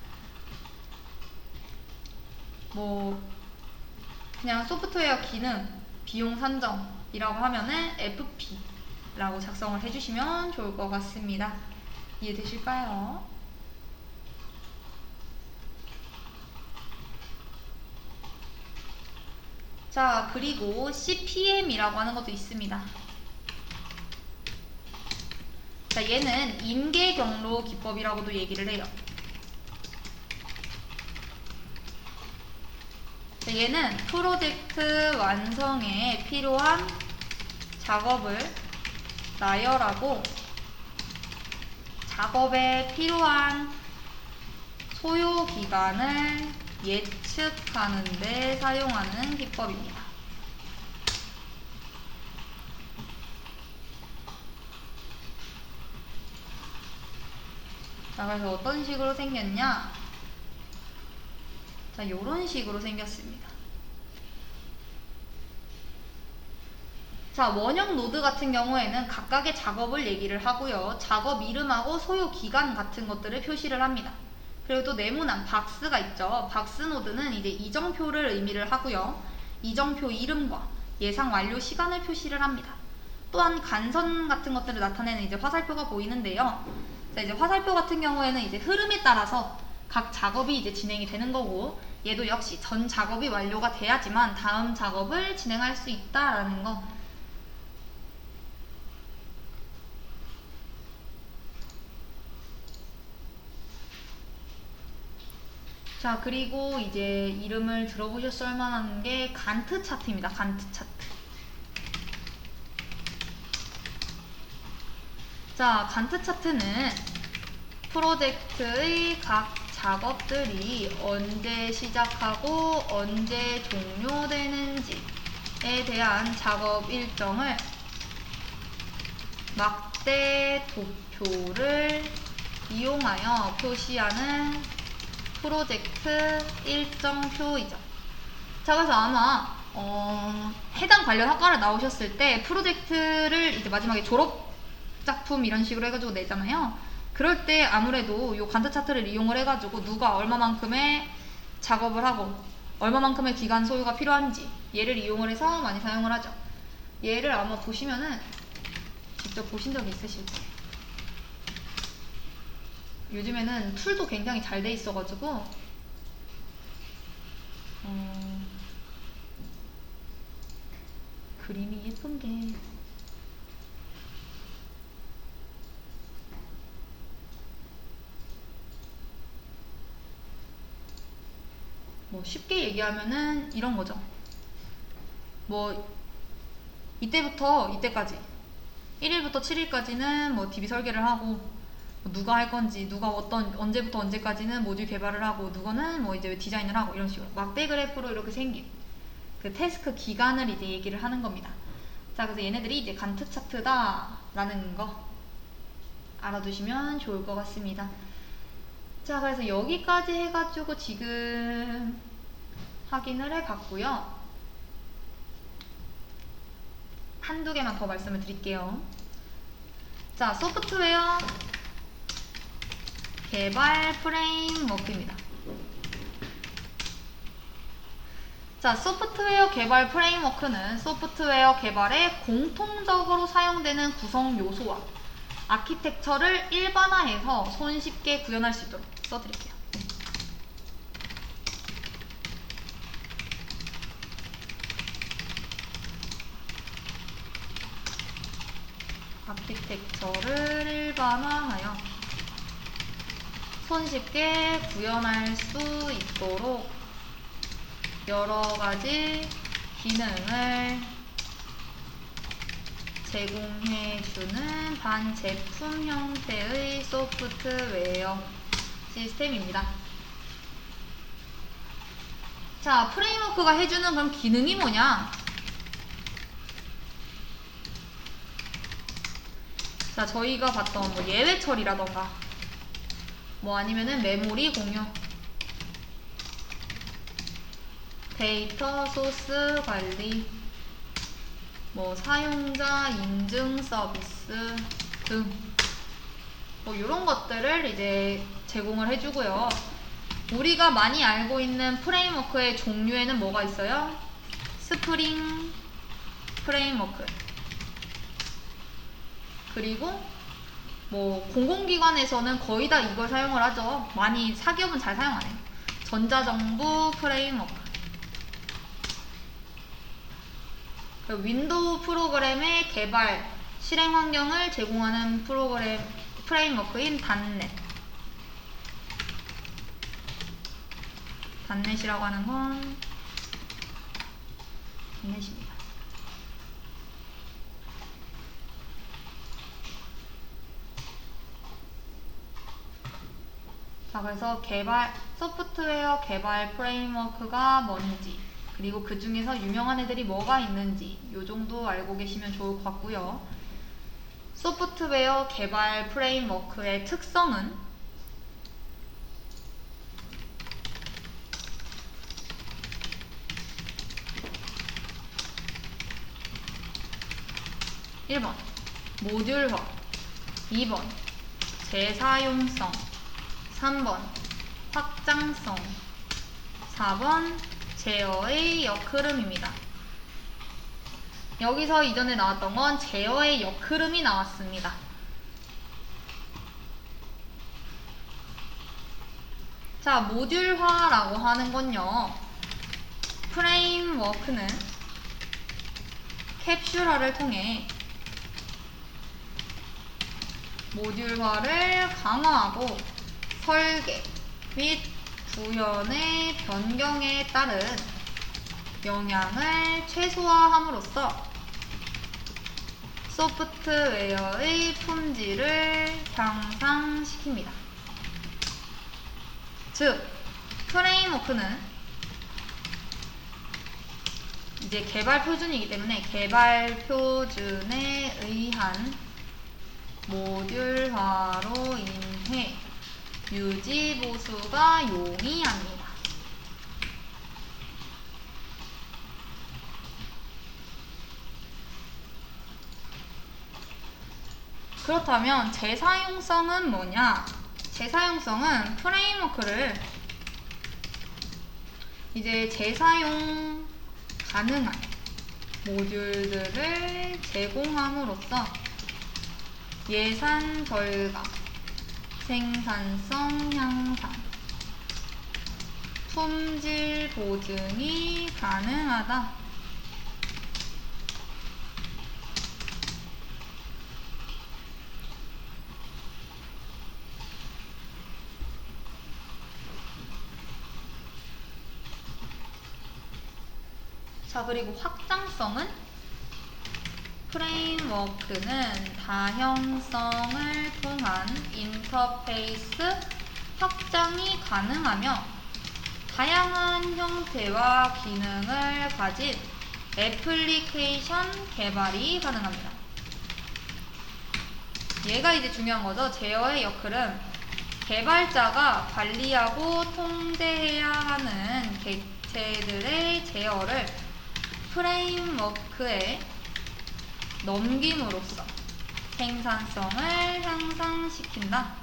A: 뭐 그냥 소프트웨어 기능, 비용 산정이라고 하면은 FP라고 작성을 해주시면 좋을 것 같습니다. 이해되실까요? 자, 그리고 CPM이라고 하는 것도 있습니다. 자, 얘는 임계 경로 기법이라고도 얘기를 해요. 자, 얘는 프로젝트 완성에 필요한 작업을 나열하고 작업에 필요한 소요 기간을 예측하는 데 사용하는 기법입니다. 자, 그래서 어떤 식으로 생겼냐? 자, 요런 식으로 생겼습니다. 자, 원형 노드 같은 경우에는 각각의 작업을 얘기를 하고요. 작업 이름하고 소요 기간 같은 것들을 표시를 합니다. 그리고 또 네모난 박스가 있죠. 박스 노드는 이제 이정표를 의미를 하고요. 이정표 이름과 예상 완료 시간을 표시를 합니다. 또한 간선 같은 것들을 나타내는 이제 화살표가 보이는데요. 자, 이제 화살표 같은 경우에는 이제 흐름에 따라서 각 작업이 이제 진행이 되는 거고, 얘도 역시 전 작업이 완료가 돼야지만 다음 작업을 진행할 수 있다라는 거. 자, 그리고 이제 이름을 들어보셨을 만한 게 간트 차트입니다. 간트 차트. 자, 간트 차트는 프로젝트의 각 작업들이 언제 시작하고 언제 종료되는지에 대한 작업 일정을 막대 도표를 이용하여 표시하는 프로젝트 일정표이죠. 자, 그래서 아마 해당 관련 학과를 나오셨을 때 프로젝트를 이제 마지막에 졸업 작품 이런 식으로 해가지고 내잖아요. 그럴 때 아무래도 요 간트 차트를 이용을 해가지고 누가 얼마만큼의 작업을 하고 얼마만큼의 기간 소요가 필요한지 얘를 이용을 해서 많이 사용을 하죠. 얘를 아마 보시면은 직접 보신 적이 있으실 거예요. 요즘에는 툴도 굉장히 잘 돼 있어가지고 그림이 예쁜게 뭐 쉽게 얘기하면은 이런 거죠. 뭐 이때부터 이때까지 1일부터 7일까지는 뭐 DB 설계를 하고 뭐 누가 할 건지 누가 어떤 언제부터 언제까지는 모듈 개발을 하고 누구는 뭐 이제 디자인을 하고 이런 식으로 막대 그래프로 이렇게 생긴 그 태스크 기간을 이제 얘기를 하는 겁니다. 자, 그래서 얘네들이 이제 간트 차트다 라는 거 알아두시면 좋을 것 같습니다. 자, 그래서 여기까지 해가지고 지금 확인을 해봤고요. 한두 개만 더 말씀을 드릴게요. 자, 소프트웨어 개발 프레임워크입니다. 자, 소프트웨어 개발 프레임워크는 소프트웨어 개발에 공통적으로 사용되는 구성 요소와 아키텍처를 일반화해서 손쉽게 구현할 수 있도록 써드릴게요. 아키텍처를 일반화하여 손쉽게 구현할 수 있도록 여러가지 기능을 제공해주는 반제품 형태의 소프트웨어 시스템입니다. 자, 프레임워크가 해주는 그럼 기능이 뭐냐? 자, 저희가 봤던 뭐 예외 처리라던가 뭐 아니면은 메모리 공유, 데이터 소스 관리, 뭐 사용자 인증 서비스 등 뭐 이런 것들을 이제 제공을 해주고요. 우리가 많이 알고 있는 프레임워크의 종류에는 뭐가 있어요? 스프링 프레임워크, 그리고 뭐 공공기관에서는 거의 다 이걸 사용을 하죠. 많이 사기업은 잘 사용 안 해요. 전자정부 프레임워크, 윈도우 프로그램의 개발 실행 환경을 제공하는 프레임워크인 단넷이라고 하는 건 단넷입니다. 자, 그래서 소프트웨어 개발 프레임워크가 뭔지, 그리고 그 중에서 유명한 애들이 뭐가 있는지 요 정도 알고 계시면 좋을 것 같고요. 소프트웨어 개발 프레임워크의 특성은 1번 모듈화, 2번 재사용성, 3번 확장성, 4번 제어의 역흐름입니다. 여기서 이전에 나왔던 건 제어의 역흐름이 나왔습니다. 자, 모듈화라고 하는 건요, 프레임워크는 캡슐화를 통해 모듈화를 강화하고 설계 및 구현의 변경에 따른 영향을 최소화함으로써 소프트웨어의 품질을 향상시킵니다. 즉, 프레임워크는 이제 개발 표준이기 때문에 개발 표준에 의한 모듈화로 인해 유지 보수가 용이합니다. 그렇다면 재사용성은 뭐냐? 재사용성은 프레임워크를 이제 재사용 가능한 모듈들을 제공함으로써 예산 절감, 생산성 향상, 품질 보증이 가능하다. 자, 그리고 확장성은 프레임워크는 다형성을 통한 인터페이스 확장이 가능하며 다양한 형태와 기능을 가진 애플리케이션 개발이 가능합니다. 얘가 이제 중요한 거죠. 제어의 역할은 개발자가 관리하고 통제해야 하는 객체들의 제어를 프레임워크에 넘김으로써 생산성을 향상시킨다.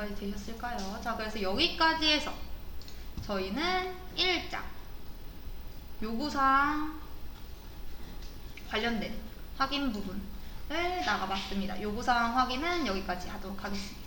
A: 여기까지 되셨을까요? 자, 그래서 여기까지 해서 저희는 1장 요구사항 관련된 확인 부분을 나가봤습니다. 요구사항 확인은 여기까지 하도록 하겠습니다.